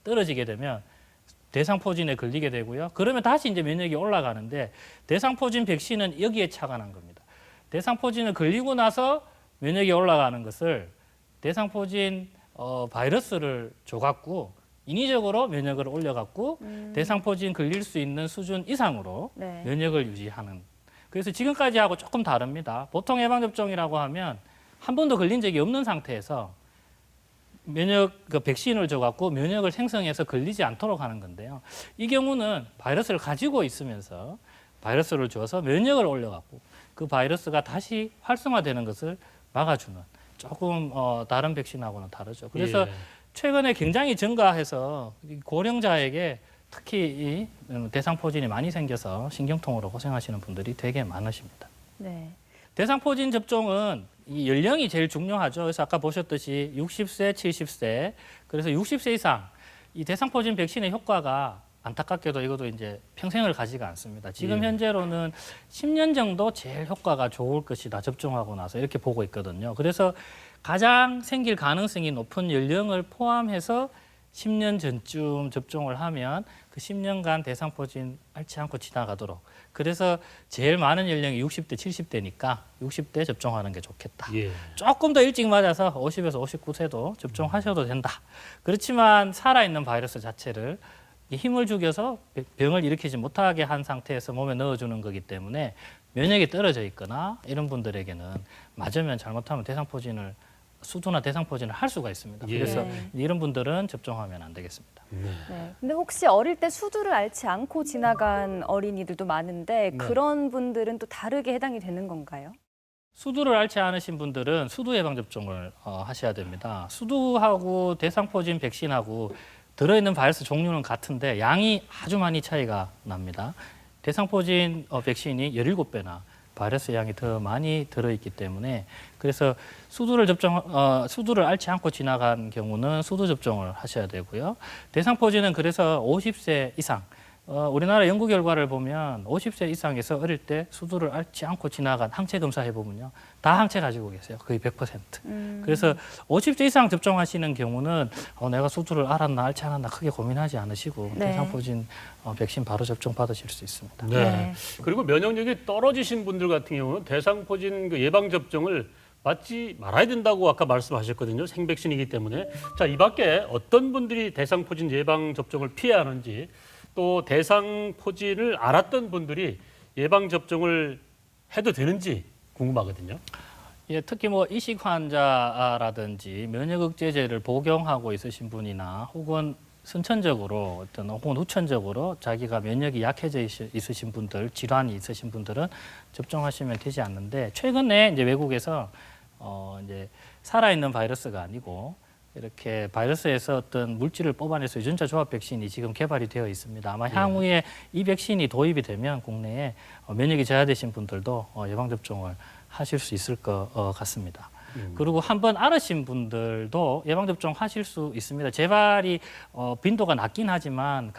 떨어지게 되면 대상포진에 걸리게 되고요. 그러면 다시 이제 면역이 올라가는데 대상포진 백신은 여기에 착안한 겁니다. 대상포진을 걸리고 나서 면역이 올라가는 것을 대상포진 바이러스를 줘갖고 인위적으로 면역을 올려갖고 대상포진 걸릴 수 있는 수준 이상으로
네.
면역을 유지하는. 그래서 지금까지 하고 조금 다릅니다. 보통 예방접종이라고 하면 한 번도 걸린 적이 없는 상태에서 백신을 줘갖고 면역을 생성해서 걸리지 않도록 하는 건데요. 이 경우는 바이러스를 가지고 있으면서 바이러스를 줘서 면역을 올려갖고 그 바이러스가 다시 활성화되는 것을 막아주는 조금 다른 백신하고는 다르죠. 그래서
예.
최근에 굉장히 증가해서 고령자에게 특히 이 대상포진이 많이 생겨서 신경통으로 고생하시는 분들이 되게 많으십니다.
네.
대상포진 접종은 이 연령이 제일 중요하죠. 그래서 아까 보셨듯이 60세, 70세, 그래서 60세 이상 이 대상포진 백신의 효과가 안타깝게도 이것도 이제 평생을 가지가 않습니다. 지금
예.
현재로는 10년 정도 제일 효과가 좋을 것이다. 접종하고 나서 이렇게 보고 있거든요. 그래서 가장 생길 가능성이 높은 연령을 포함해서 10년 전쯤 접종을 하면 그 10년간 대상포진 앓지 않고 지나가도록. 그래서 제일 많은 연령이 60대, 70대니까 60대 접종하는 게 좋겠다.
예.
조금 더 일찍 맞아서 50에서 59세도 접종하셔도 된다. 그렇지만 살아있는 바이러스 자체를 힘을 죽여서 병을 일으키지 못하게 한 상태에서 몸에 넣어주는 거기 때문에 면역이 떨어져 있거나 이런 분들에게는 맞으면 잘못하면 대상포진을 수두나 대상포진을 할 수가 있습니다.
예.
그래서
네.
이런 분들은 접종하면 안 되겠습니다.
네. 근데 혹시 어릴 때 수두를 앓지 않고 지나간 어린이들도 많은데
네.
그런 분들은 또 다르게 해당이 되는 건가요?
수두를 앓지 않으신 분들은 수두 예방 접종을 하셔야 됩니다. 수두하고 대상포진 백신하고 들어있는 바이러스 종류는 같은데 양이 아주 많이 차이가 납니다. 대상포진 백신이 17배나 바이러스 양이 더 많이 들어있기 때문에 그래서 수두를 앓지 않고 지나간 경우는 수두 접종을 하셔야 되고요. 대상포진은 그래서 50세 이상 우리나라 연구 결과를 보면 50세 이상에서 어릴 때 수두를 앓지 않고 지나간 항체 검사 해보면요. 다 항체 가지고 계세요. 거의 100%. 그래서 50세 이상 접종하시는 경우는 내가 수두를 앓았나 앓지 않았나 크게 고민하지 않으시고
네.
대상포진 백신 바로 접종 받으실 수 있습니다.
네.
네.
그리고 면역력이 떨어지신 분들 같은 경우는 대상포진 그 예방 접종을 맞지 말아야 된다고 아까 말씀하셨거든요. 생백신이기 때문에. 자, 이 밖에 어떤 분들이 대상포진 예방 접종을 피해야 하는지 또 대상포진을 앓았던 분들이 예방 접종을 해도 되는지 궁금하거든요.
예, 특히 뭐 이식 환자라든지 면역 억제제를 복용하고 있으신 분이나 혹은 선천적으로 혹은 후천적으로 자기가 면역이 약해져 있으신 분들, 질환이 있으신 분들은 접종하시면 되지 않는데 최근에 이제 외국에서 이제 살아있는 바이러스가 아니고 이렇게 바이러스에서 어떤 물질을 뽑아내서 유전자 조합 백신이 지금 개발이 되어 있습니다. 아마 향후에 이 백신이 도입이 되면 국내에 면역이 저하되신 분들도 예방 접종을 하실 수 있을 것 같습니다. 그리고 한번 앓으신 분들도 예방 접종 하실 수 있습니다. 재발이 빈도가 낮긴 하지만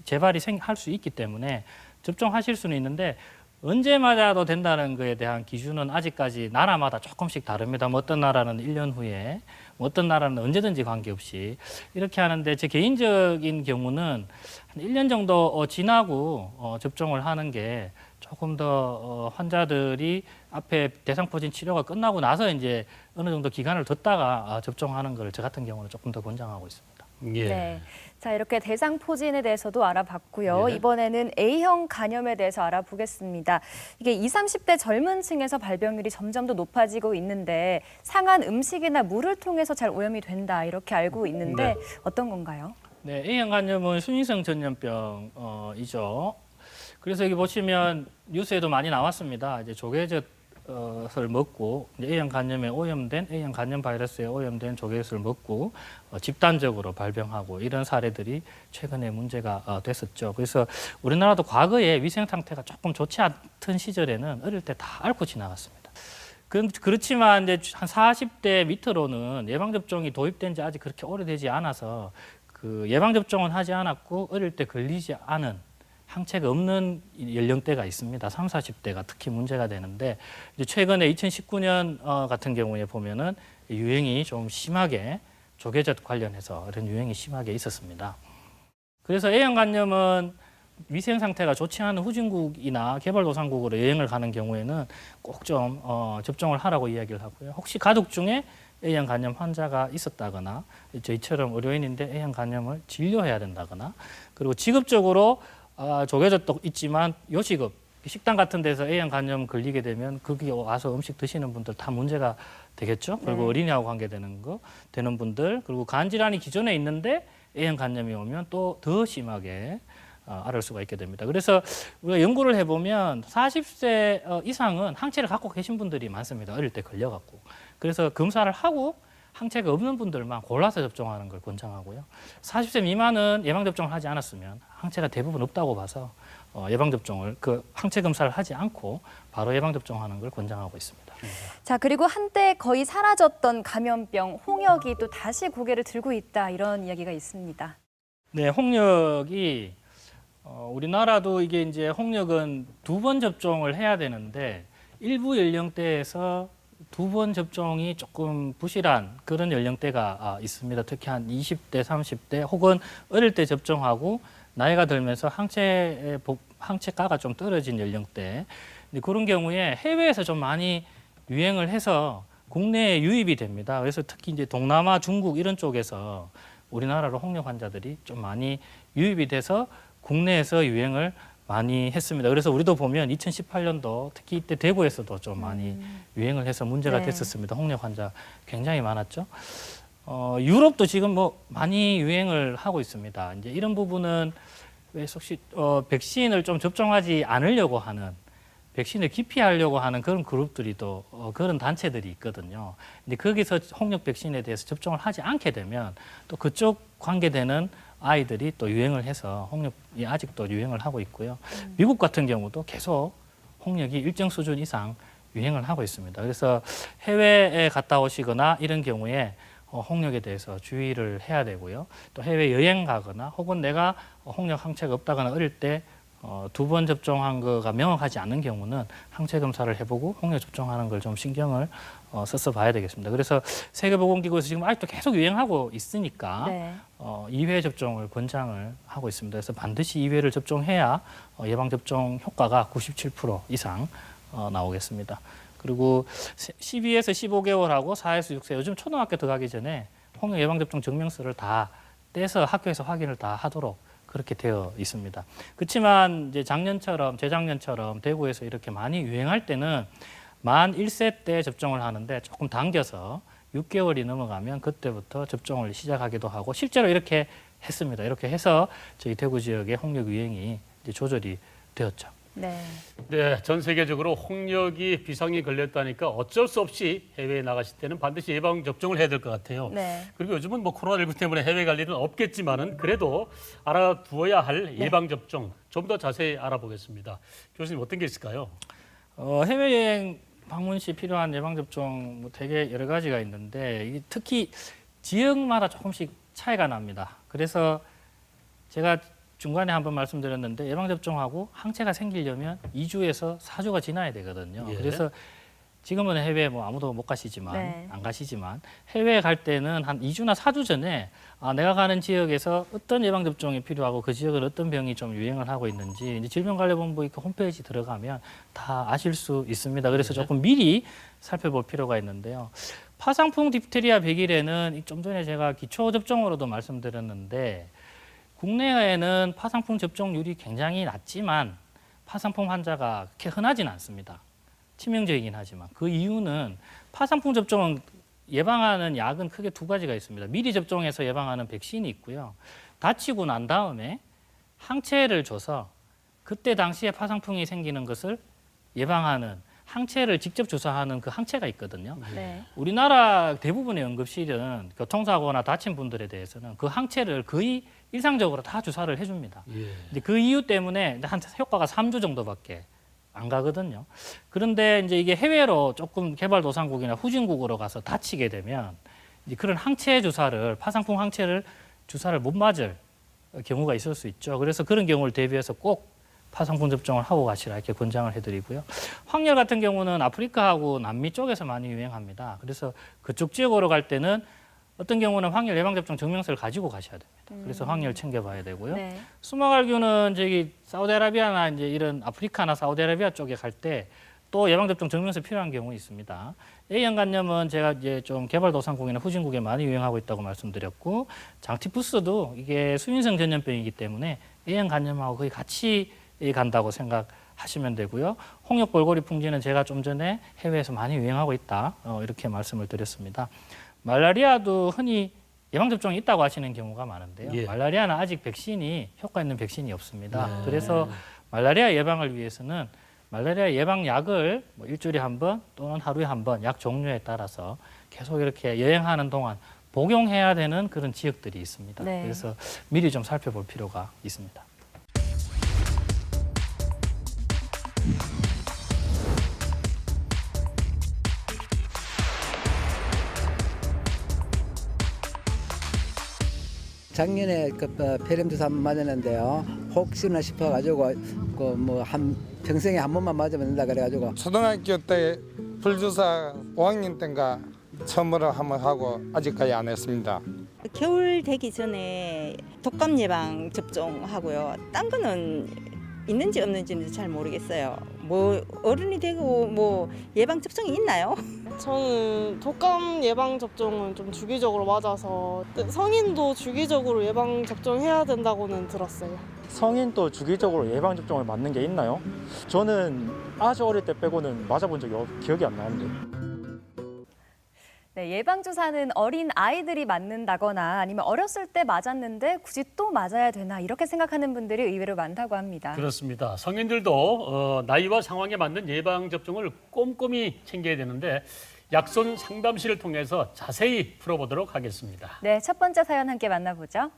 재발이 할 수 있기 때문에 접종하실 수는 있는데 언제 맞아도 된다는 것에 대한 기준은 아직까지 나라마다 조금씩 다릅니다. 뭐 어떤 나라는 1년 후에, 뭐 어떤 나라는 언제든지 관계없이 이렇게 하는데 제 개인적인 경우는 한 1년 정도 지나고 접종을 하는 게 조금 더 환자들이 앞에 대상포진 치료가 끝나고 나서 이제 어느 정도 기간을 뒀다가 접종하는 걸 저 같은 경우는 조금 더 권장하고 있습니다.
예.
네. 자, 이렇게 대상포진에 대해서도 알아봤고요.
예.
이번에는 A형 간염에 대해서 알아보겠습니다. 이게 20, 30대 젊은 층에서 발병률이 점점 더 높아지고 있는데 상한 음식이나 물을 통해서 잘 오염이 된다 이렇게 알고 있는데
네.
어떤 건가요?
네, A형 간염은 순위성 전염병이죠. 그래서 여기 보시면 뉴스에도 많이 나왔습니다. 이제 조개젓을 먹고 A형 간염에 오염된 A형 간염 바이러스에 오염된 조개젓을 먹고 집단적으로 발병하고 이런 사례들이 최근에 문제가 됐었죠. 그래서 우리나라도 과거에 위생 상태가 조금 좋지 않던 시절에는 어릴 때 다 앓고 지나갔습니다. 그렇지만 이제 한 40대 밑으로는 예방 접종이 도입된 지 아직 그렇게 오래되지 않아서 그 예방 접종은 하지 않았고 어릴 때 걸리지 않은 항체가 없는 연령대가 있습니다. 30, 40대가 특히 문제가 되는데 이제 최근에 2019년 같은 경우에 보면은 유행이 좀 심하게 조개젓 관련해서 이런 유행이 심하게 있었습니다. 그래서 A형 간염은 위생 상태가 좋지 않은 후진국이나 개발도상국으로 여행을 가는 경우에는 꼭 좀 접종을 하라고 이야기를 하고요. 혹시 가족 중에 A형 간염 환자가 있었다거나 저희처럼 의료인인데 A형 간염을 진료해야 된다거나 그리고 직업적으로 조개젓도 있지만 요식업, 식당 같은 데서 A형 간염 걸리게 되면 거기 와서 음식 드시는 분들 다 문제가 되겠죠. 그리고
네.
어린이하고 관계되는 되는 분들 그리고 간 질환이 기존에 있는데 A형 간염이 오면 또 더 심하게 앓을 수가 있게 됩니다. 그래서 우리가 연구를 해보면 40세 이상은 항체를 갖고 계신 분들이 많습니다. 어릴 때 걸려갖고. 그래서 검사를 하고 항체가 없는 분들만 골라서 접종하는 걸 권장하고요. 40세 미만은 예방접종을 하지 않았으면 항체가 대부분 없다고 봐서 예방접종을 항체 검사를 하지 않고 바로 예방접종하는 걸 권장하고 있습니다.
자, 그리고 한때 거의 사라졌던 감염병 홍역이 또 다시 고개를 들고 있다 이런 이야기가 있습니다.
네, 홍역이 우리나라도 이게 이제 홍역은 2번 접종을 해야 되는데 일부 연령대에서 2번 접종이 조금 부실한 그런 연령대가 있습니다. 특히 한 20대, 30대 혹은 어릴 때 접종하고 나이가 들면서 항체가가 좀 떨어진 연령대. 그런 경우에 해외에서 좀 많이 유행을 해서 국내에 유입이 됩니다. 그래서 특히 이제 동남아, 중국 이런 쪽에서 우리나라로 홍역 환자들이 좀 많이 유입이 돼서 국내에서 유행을 많이 했습니다. 그래서 우리도 보면 2018년도 특히 이때 대구에서도 좀 많이 유행을 해서 문제가
네.
됐었습니다. 홍역 환자 굉장히 많았죠. 유럽도 지금 뭐 많이 유행을 하고 있습니다. 이제 이런 부분은 왜 혹시 백신을 좀 접종하지 않으려고 하는 백신을 기피하려고 하는 그런 그룹들이 또 그런 단체들이 있거든요. 근데 거기서 홍역 백신에 대해서 접종을 하지 않게 되면 또 그쪽 관계되는 아이들이 또 유행을 해서 홍역이 아직도 유행을 하고 있고요. 미국 같은 경우도 계속 홍역이 일정 수준 이상 유행을 하고 있습니다. 그래서 해외에 갔다 오시거나 이런 경우에 홍역에 대해서 주의를 해야 되고요. 또 해외 여행 가거나 혹은 내가 홍역 항체가 없다거나 어릴 때 2번 접종한 거가 명확하지 않은 경우는 항체 검사를 해보고 홍역 접종하는 걸 좀 신경을 써서 봐야 되겠습니다. 그래서 세계보건기구에서 지금 아직도 계속 유행하고 있으니까
네.
2회 접종을 권장을 하고 있습니다. 그래서 반드시 2회를 접종해야 예방접종 효과가 97% 이상 나오겠습니다. 그리고 12에서 15개월하고 4에서 6세 요즘 초등학교 들어가기 전에 홍역 예방접종 증명서를 다 떼서 학교에서 확인을 다 하도록 그렇게 되어 있습니다. 그렇지만 이제 재작년처럼 대구에서 이렇게 많이 유행할 때는 만 1세 때 접종을 하는데 조금 당겨서 6개월이 넘어가면 그때부터 접종을 시작하기도 하고 실제로 이렇게 했습니다. 이렇게 해서 저희 대구 지역의 홍역 유행이 이제 조절이 되었죠.
네.
네, 전 세계적으로 홍역이 비상이 걸렸다니까 어쩔 수 없이 해외에 나가실 때는 반드시 예방 접종을 해야 될 것 같아요.
네.
그리고 요즘은 뭐 코로나19 때문에 해외 갈 일은 없겠지만은 그래도 알아두어야 할 예방 접종 좀 더 자세히 알아보겠습니다. 교수님 어떤 게 있을까요?
해외여행 방문 시 필요한 예방 접종 뭐 되게 여러 가지가 있는데 이게 특히 지역마다 조금씩 차이가 납니다. 그래서 제가 중간에 한번 말씀드렸는데 예방접종하고 항체가 생기려면 2주에서 4주가 지나야 되거든요.
예.
그래서 지금은 해외 뭐 아무도 못 가시지만
네.
안 가시지만 해외에 갈 때는 한 2주나 4주 전에 내가 가는 지역에서 어떤 예방접종이 필요하고 그 지역은 어떤 병이 좀 유행을 하고 있는지 이제 질병관리본부 홈페이지 들어가면 다 아실 수 있습니다. 그래서 조금 미리 살펴볼 필요가 있는데요. 파상풍 디프테리아 백일에는 좀 전에 제가 기초 접종으로도 말씀드렸는데 국내에는 파상풍 접종률이 굉장히 낮지만 파상풍 환자가 그렇게 흔하진 않습니다. 치명적이긴 하지만 그 이유는 파상풍 접종은 예방하는 약은 크게 두 가지가 있습니다. 미리 접종해서 예방하는 백신이 있고요. 다치고 난 다음에 항체를 줘서 그때 당시에 파상풍이 생기는 것을 예방하는 항체를 직접 주사하는 그 항체가 있거든요.
네.
우리나라 대부분의 응급실은 교통사고나 다친 분들에 대해서는 그 항체를 거의 일상적으로 다 주사를 해줍니다.
예.
근데 그 이유 때문에 한 효과가 3주 정도밖에 안 가거든요. 그런데 이제 이게 해외로 조금 개발도상국이나 후진국으로 가서 다치게 되면 이제 그런 항체 주사를 파상풍 항체를 주사를 못 맞을 경우가 있을 수 있죠. 그래서 그런 경우를 대비해서 꼭 파상풍 접종을 하고 가시라 이렇게 권장을 해드리고요. 황열 같은 경우는 아프리카하고 남미 쪽에서 많이 유행합니다. 그래서 그쪽 지역으로 갈 때는 어떤 경우는 황열 예방접종 증명서를 가지고 가셔야 됩니다. 그래서 황열 챙겨봐야 되고요.
네.
수막알균은 저기 사우디아라비아나 이제 이런 아프리카나 사우디아라비아 쪽에 갈 때 또 예방접종 증명서 필요한 경우 있습니다. A형 간염은 제가 이제 좀 개발도상국이나 후진국에 많이 유행하고 있다고 말씀드렸고, 장티푸스도 이게 수인성 전염병이기 때문에 A형 간염하고 거의 같이 간다고 생각하시면 되고요. 홍역 볼고리 풍진은 제가 좀 전에 해외에서 많이 유행하고 있다, 이렇게 말씀을 드렸습니다. 말라리아도 흔히 예방접종이 있다고 하시는 경우가 많은데요.
예.
말라리아는 아직 백신이 효과 있는 백신이 없습니다.
네.
그래서 말라리아 예방을 위해서는 말라리아 예방약을 뭐 일주일에 한 번 또는 하루에 한 번 약 종류에 따라서 계속 이렇게 여행하는 동안 복용해야 되는 그런 지역들이 있습니다.
네.
그래서 미리 좀 살펴볼 필요가 있습니다.
작년에 폐렴 주사 한번 맞았는데요. 혹시나 싶어가지고 한 평생에 한 번만 맞으면 된다 그래가지고
초등학교 때 불주사 5학년 때인가 처음으로 한번 하고 아직까지 안 했습니다.
겨울 되기 전에 독감 예방 접종하고요. 딴 거는 있는지 없는지는 잘 모르겠어요. 뭐 어른이 되고 뭐 예방 접종이 있나요?
저는 독감 예방 접종은 좀 주기적으로 맞아서 성인도 주기적으로 예방 접종해야 된다고는 들었어요.
성인도 주기적으로 예방접종을 맞는 게 있나요? 저는 아주 어릴 때 빼고는 맞아본 적이 기억이 안 나는데.
네, 예방주사는 어린 아이들이 맞는다거나 아니면 어렸을 때 맞았는데 굳이 또 맞아야 되나 이렇게 생각하는 분들이 의외로 많다고 합니다.
그렇습니다. 성인들도 나이와 상황에 맞는 예방접종을 꼼꼼히 챙겨야 되는데 약손 상담실을 통해서 자세히 풀어보도록 하겠습니다.
네, 첫 번째 사연 함께 만나보죠.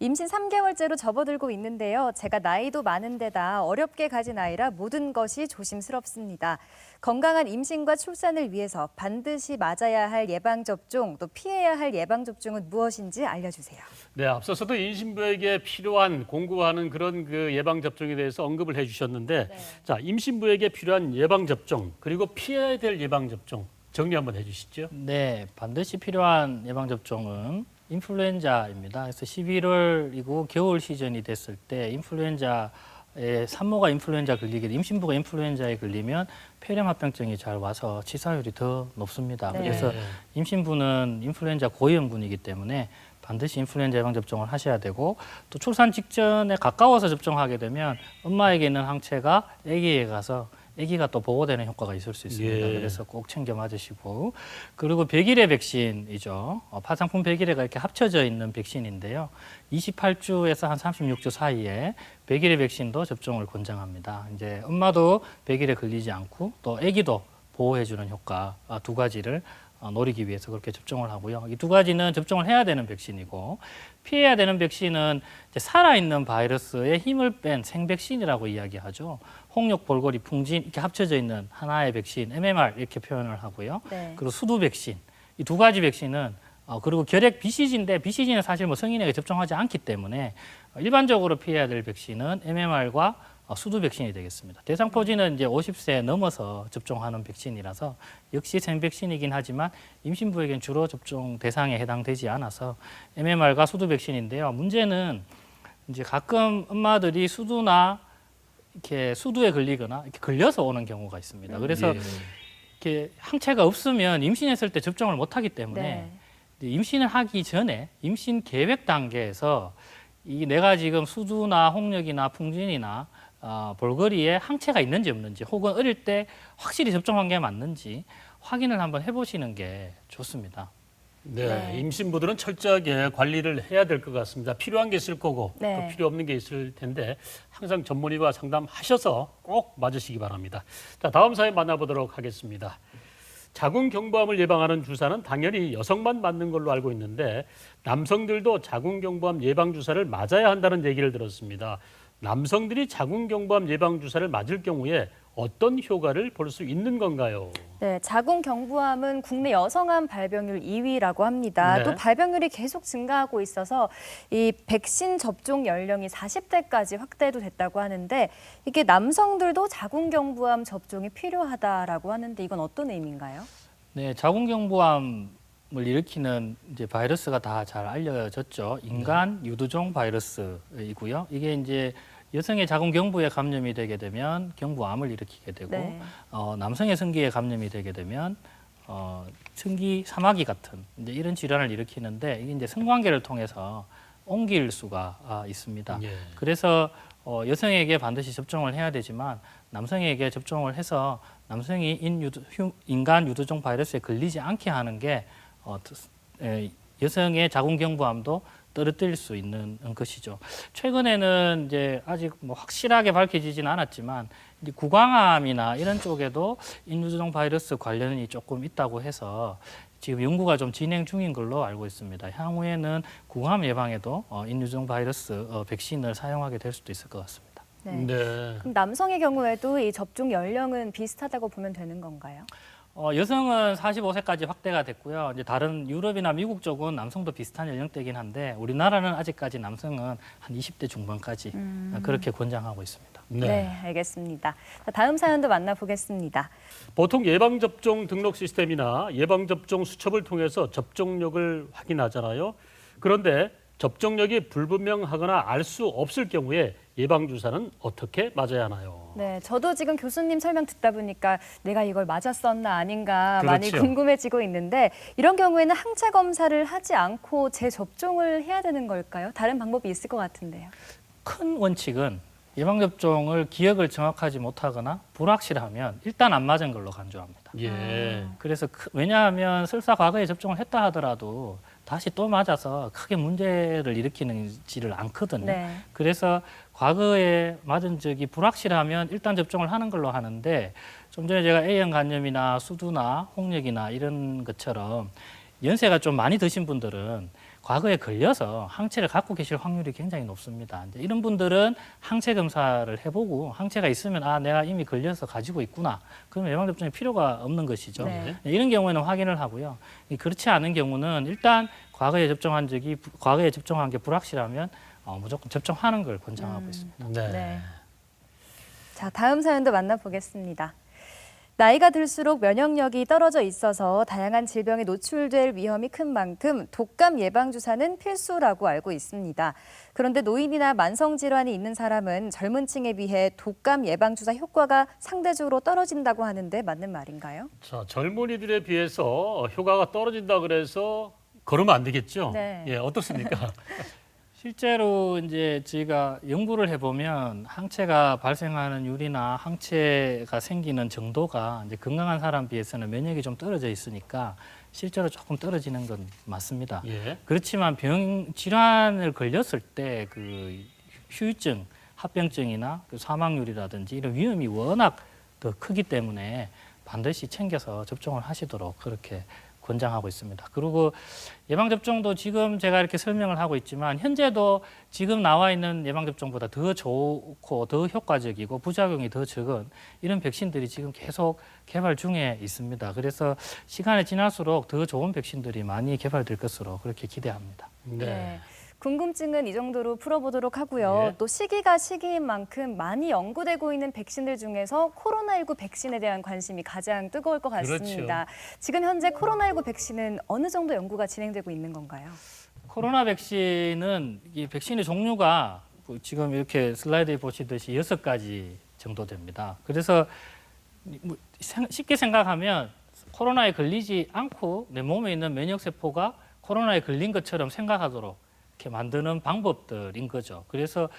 임신 3개월째로 접어들고 있는데요. 제가 나이도 많은데다 어렵게 가진 아이라 모든 것이 조심스럽습니다. 건강한 임신과 출산을 위해서 반드시 맞아야 할 예방접종, 또 피해야 할 예방접종은 무엇인지 알려주세요.
네, 앞서서도 임신부에게 필요한 공부하는 그런 그 예방접종에 대해서 언급을 해주셨는데 자, 임신부에게 필요한 예방접종 그리고 피해야 될 예방접종 정리 한번 해주시죠.
네, 반드시 필요한 예방접종은 인플루엔자입니다. 그래서 11월이고 겨울 시즌이 됐을 때 산모가 인플루엔자 걸리게 임신부가 인플루엔자에 걸리면 폐렴합병증이 잘 와서 치사율이 더 높습니다.
네.
그래서 임신부는 인플루엔자 고위험군이기 때문에 반드시 인플루엔자 예방접종을 하셔야 되고 또 출산 직전에 가까워서 접종하게 되면 엄마에게 있는 항체가 아기에 가서 아기가 또 보호되는 효과가 있을 수 있습니다.
예.
그래서 꼭 챙겨 맞으시고 그리고 백일의 백신이죠. 파상품 백일회가 이렇게 합쳐져 있는 백신인데요. 28주에서 한 36주 사이에 백일의 백신도 접종을 권장합니다. 이제 엄마도 백일에 걸리지 않고 또 아기도 보호해주는 효과 두 가지를 노리기 위해서 그렇게 접종을 하고요. 이 두 가지는 접종을 해야 되는 백신이고 피해야 되는 백신은 이제 살아있는 바이러스의 힘을 뺀 생백신이라고 이야기하죠. 홍역, 볼고리, 풍진 이렇게 합쳐져 있는 하나의 백신, MMR 이렇게 표현을 하고요.
네.
그리고 수두 백신, 이 두 가지 백신은 그리고 결핵 BCG인데 BCG는 사실 뭐 성인에게 접종하지 않기 때문에 일반적으로 피해야 될 백신은 MMR과 수두 백신이 되겠습니다. 대상포진은 이제 50세 넘어서 접종하는 백신이라서 역시 생백신이긴 하지만 임신부에겐 주로 접종 대상에 해당되지 않아서 MMR과 수두 백신인데요. 문제는 이제 가끔 엄마들이 수두나 이렇게 수두에 걸리거나 이렇게 걸려서 오는 경우가 있습니다. 그래서
예.
이렇게 항체가 없으면 임신했을 때 접종을 못 하기 때문에 임신을 하기 전에 임신 계획 단계에서 이 내가 지금 수두나 홍역이나 풍진이나 볼거리에 항체가 있는지 없는지 혹은 어릴 때 확실히 접종한 게 맞는지 확인을 한번 해보시는 게 좋습니다.
네, 임신부들은 철저하게 관리를 해야 될 것 같습니다. 필요한 게 있을 거고
네.
또 필요 없는 게 있을 텐데 항상 전문의와 상담하셔서 꼭 맞으시기 바랍니다. 자, 다음 사연 만나보도록 하겠습니다. 자궁경부암을 예방하는 주사는 당연히 여성만 맞는 걸로 알고 있는데 남성들도 자궁경부암 예방주사를 맞아야 한다는 얘기를 들었습니다. 남성들이 자궁경부암 예방주사를 맞을 경우에 어떤 효과를 볼 수 있는 건가요?
네, 자궁경부암은 국내 여성암 발병률 2위라고 합니다.
네.
또 발병률이 계속 증가하고 있어서 이 백신 접종 연령이 40대까지 확대도 됐다고 하는데 이게 남성들도 자궁경부암 접종이 필요하다라고 하는데 이건 어떤 의미인가요?
네, 자궁경부암을 일으키는 이제 바이러스가 다 잘 알려졌죠. 인간 유두종 바이러스이고요. 이게 이제 여성의 자궁경부에 감염이 되게 되면 경부암을 일으키게 되고
네.
남성의 성기에 감염이 되게 되면 성기 사마귀 같은 이제 이런 질환을 일으키는데 이게 이제 성관계를 통해서 옮길 수가 있습니다.
예.
그래서 여성에게 반드시 접종을 해야 되지만 남성에게 접종을 해서 남성이 인간 유두종 바이러스에 걸리지 않게 하는 게 여성의 자궁경부암도 떨어뜨릴 수 있는 것이죠. 최근에는 이제 아직 뭐 확실하게 밝혀지지는 않았지만 이제 구강암이나 이런 쪽에도 인유두종 바이러스 관련이 조금 있다고 해서 지금 연구가 좀 진행 중인 걸로 알고 있습니다. 향후에는 구강암 예방에도 인유두종 바이러스 백신을 사용하게 될 수도 있을 것 같습니다.
네.
네.
그럼 남성의 경우에도 이 접종 연령은 비슷하다고 보면 되는 건가요?
여성은 45세까지 확대가 됐고요. 이제 다른 유럽이나 미국 쪽은 남성도 비슷한 연령대긴 한데 우리나라는 아직까지 남성은 한 20대 중반까지 그렇게 권장하고 있습니다.
네, 알겠습니다. 자, 다음 사연도 만나보겠습니다.
보통 예방접종 등록 시스템이나 예방접종 수첩을 통해서 접종력을 확인하잖아요. 그런데 접종력이 불분명하거나 알 수 없을 경우에 예방주사는 어떻게 맞아야 하나요?
네, 저도 지금 교수님 설명 듣다 보니까 내가 이걸 맞았었나 아닌가 많이
그렇죠.
궁금해지고 있는데 이런 경우에는 항체 검사를 하지 않고 재접종을 해야 되는 걸까요? 다른 방법이 있을 것 같은데요.
큰 원칙은 예방접종을 기억을 정확하지 못하거나 불확실하면 일단 안 맞은 걸로 간주합니다.
예.
그래서 왜냐하면 설사 과거에 접종을 했다 하더라도 다시 또 맞아서 크게 문제를 일으키지를 않거든요.
네.
그래서 과거에 맞은 적이 불확실하면 일단 접종을 하는 걸로 하는데 좀 전에 제가 A형 간염이나 수두나 홍역이나 이런 것처럼 연세가 좀 많이 드신 분들은 과거에 걸려서 항체를 갖고 계실 확률이 굉장히 높습니다. 이제 이런 분들은 항체 검사를 해보고 항체가 있으면 아 내가 이미 걸려서 가지고 있구나. 그러면 예방접종이 필요가 없는 것이죠.
네.
이런 경우에는 확인을 하고요. 그렇지 않은 경우는 일단 과거에 접종한 게 불확실하면 무조건 접종하는 걸 권장하고 있습니다.
네.
네. 자, 다음 사연도 만나보겠습니다. 나이가 들수록 면역력이 떨어져 있어서 다양한 질병에 노출될 위험이 큰 만큼 독감 예방주사는 필수라고 알고 있습니다. 그런데 노인이나 만성질환이 있는 사람은 젊은 층에 비해 독감 예방주사 효과가 상대적으로 떨어진다고 하는데 맞는 말인가요?
자, 젊은이들에 비해서 효과가 떨어진다 그래서 걸으면 안 되겠죠?
네.
예, 어떻습니까?
실제로 이제 저희가 연구를 해보면 항체가 발생하는 율이나 항체가 생기는 정도가 이제 건강한 사람 비해서는 면역이 좀 떨어져 있으니까 실제로 조금 떨어지는 건 맞습니다.
예.
그렇지만 질환을 걸렸을 때 그 후유증, 합병증이나 그 사망률이라든지 이런 위험이 워낙 더 크기 때문에 반드시 챙겨서 접종을 하시도록 그렇게 권장하고 있습니다. 그리고 예방접종도 지금 제가 이렇게 설명을 하고 있지만 현재도 지금 나와 있는 예방접종보다 더 좋고 더 효과적이고 부작용이 더 적은 이런 백신들이 지금 계속 개발 중에 있습니다. 그래서 시간이 지날수록 더 좋은 백신들이 많이 개발될 것으로 그렇게 기대합니다.
네. 궁금증은 이 정도로 풀어보도록 하고요.
예.
또 시기가 시기인 만큼 많이 연구되고 있는 백신들 중에서 코로나19 백신에 대한 관심이 가장 뜨거울 것 같습니다. 지금 현재 코로나19 백신은 어느 정도 연구가 진행되고 있는 건가요?
코로나 백신은 이 백신의 종류가 지금 이렇게 슬라이드에 보시듯이 6가지 정도 됩니다. 그래서 쉽게 생각하면 코로나에 걸리지 않고 내 몸에 있는 면역세포가 코로나에 걸린 것처럼 생각하도록 이렇게 만드는 방법들인 거죠. 그래서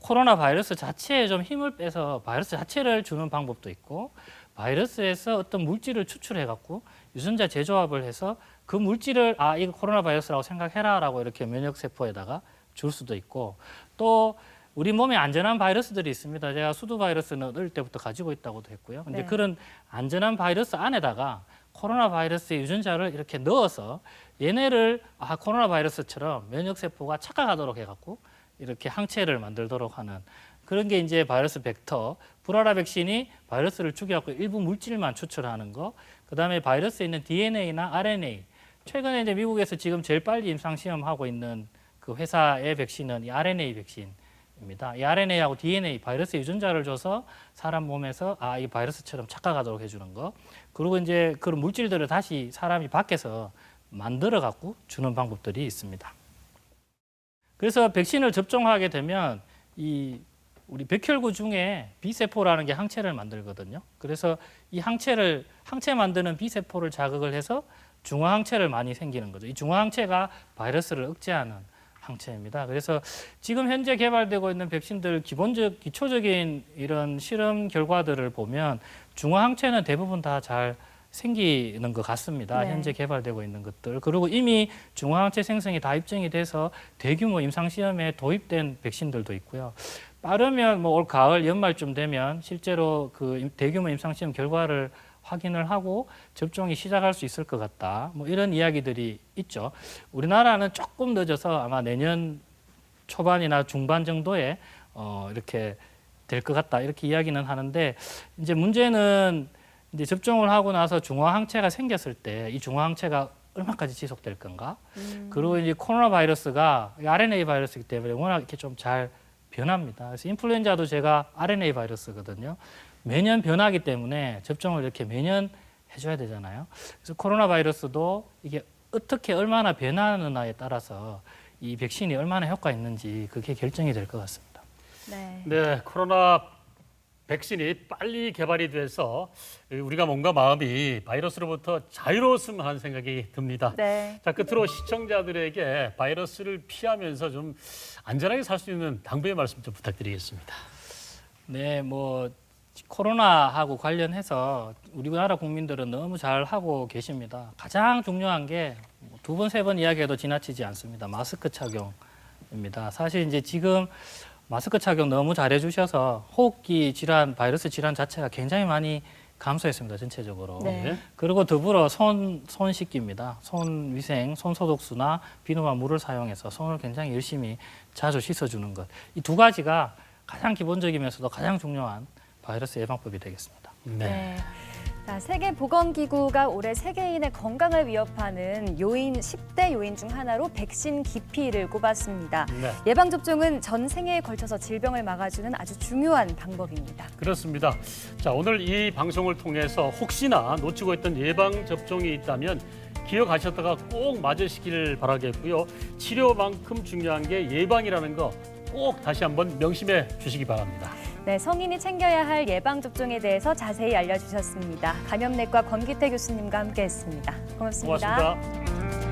코로나 바이러스 자체에 좀 힘을 빼서 바이러스 자체를 주는 방법도 있고 바이러스에서 어떤 물질을 추출해 갖고 유전자 재조합을 해서 그 물질을 이거 코로나 바이러스라고 생각해라라고 이렇게 면역 세포에다가 줄 수도 있고 또 우리 몸에 안전한 바이러스들이 있습니다. 제가 수두 바이러스는 어릴 때부터 가지고 있다고도 했고요. 근데
네.
그런 안전한 바이러스 안에다가 코로나 바이러스의 유전자를 이렇게 넣어서 얘네를 코로나 바이러스처럼 면역 세포가 착각하도록 해갖고 이렇게 항체를 만들도록 하는 그런 게 이제 바이러스 벡터. 불알아 백신이 바이러스를 죽여갖고 일부 물질만 추출하는 거. 그다음에 바이러스에 있는 DNA나 RNA. 최근에 이제 미국에서 지금 제일 빨리 임상 시험하고 있는 그 회사의 백신은 이 RNA 백신입니다. 이 RNA하고 DNA 바이러스 유전자를 줘서 사람 몸에서 이 바이러스처럼 착각하도록 해주는 거. 그리고 이제 그런 물질들을 다시 사람이 밖에서 만들어 갖고 주는 방법들이 있습니다. 그래서 백신을 접종하게 되면 이 우리 백혈구 중에 B세포라는 게 항체를 만들거든요. 그래서 이 항체 만드는 B세포를 자극을 해서 중화항체를 많이 생기는 거죠. 이 중화항체가 바이러스를 억제하는 항체입니다. 그래서 지금 현재 개발되고 있는 백신들 기초적인 이런 실험 결과들을 보면 중화항체는 대부분 다 잘 생기는 것 같습니다.
네.
현재 개발되고 있는 것들. 그리고 이미 중화항체 생성이 다 입증이 돼서 대규모 임상시험에 도입된 백신들도 있고요. 빠르면 뭐 올 가을 연말쯤 되면 실제로 그 대규모 임상시험 결과를 확인을 하고 접종이 시작할 수 있을 것 같다. 뭐 이런 이야기들이 있죠. 우리나라는 조금 늦어서 아마 내년 초반이나 중반 정도에 이렇게 될 것 같다. 이렇게 이야기는 하는데 이제 문제는 이제 접종을 하고 나서 중화항체가 생겼을 때 이 중화항체가 얼마까지 지속될 건가? 그리고 이제 코로나 바이러스가 RNA 바이러스이기 때문에 워낙 이렇게 좀 잘 변합니다. 그래서 인플루엔자도 제가 RNA 바이러스거든요. 매년 변하기 때문에 접종을 이렇게 매년 해줘야 되잖아요. 그래서 코로나 바이러스도 이게 어떻게 얼마나 변하느냐에 따라서 이 백신이 얼마나 효과 있는지 그게 결정이 될 것 같습니다.
네.
네, 코로나 백신이 빨리 개발이 돼서 우리가 몸과 마음이 바이러스로부터 자유로웠으면 하는 생각이 듭니다.
네.
자, 끝으로 시청자들에게 바이러스를 피하면서 좀 안전하게 살 수 있는 당부의 말씀 좀 부탁드리겠습니다.
네, 뭐 코로나하고 관련해서 우리나라 국민들은 너무 잘 하고 계십니다. 가장 중요한 게 두 번, 세 번 이야기해도 지나치지 않습니다. 마스크 착용입니다. 사실 이제 지금 마스크 착용 너무 잘해 주셔서 호흡기 질환, 바이러스 질환 자체가 굉장히 많이 감소했습니다. 전체적으로.
네.
그리고 더불어 손 씻기입니다. 손 위생, 손 소독수나 비누와 물을 사용해서 손을 굉장히 열심히 자주 씻어주는 것. 이 두 가지가 가장 기본적이면서도 가장 중요한 바이러스 예방법이 되겠습니다.
네. 자, 세계보건기구가 올해 세계인의 건강을 위협하는 10대 요인 중 하나로 백신 기피를 꼽았습니다.
네.
예방접종은 전 생애에 걸쳐서 질병을 막아주는 아주 중요한 방법입니다.
그렇습니다. 자, 오늘 이 방송을 통해서 혹시나 놓치고 있던 예방 접종이 있다면 기억하셨다가 꼭 맞으시기를 바라겠고요. 치료만큼 중요한 게 예방이라는 거 꼭 다시 한번 명심해 주시기 바랍니다.
네, 성인이 챙겨야 할 예방접종에 대해서 자세히 알려주셨습니다. 감염내과 권기태 교수님과 함께했습니다. 고맙습니다.
고맙습니다.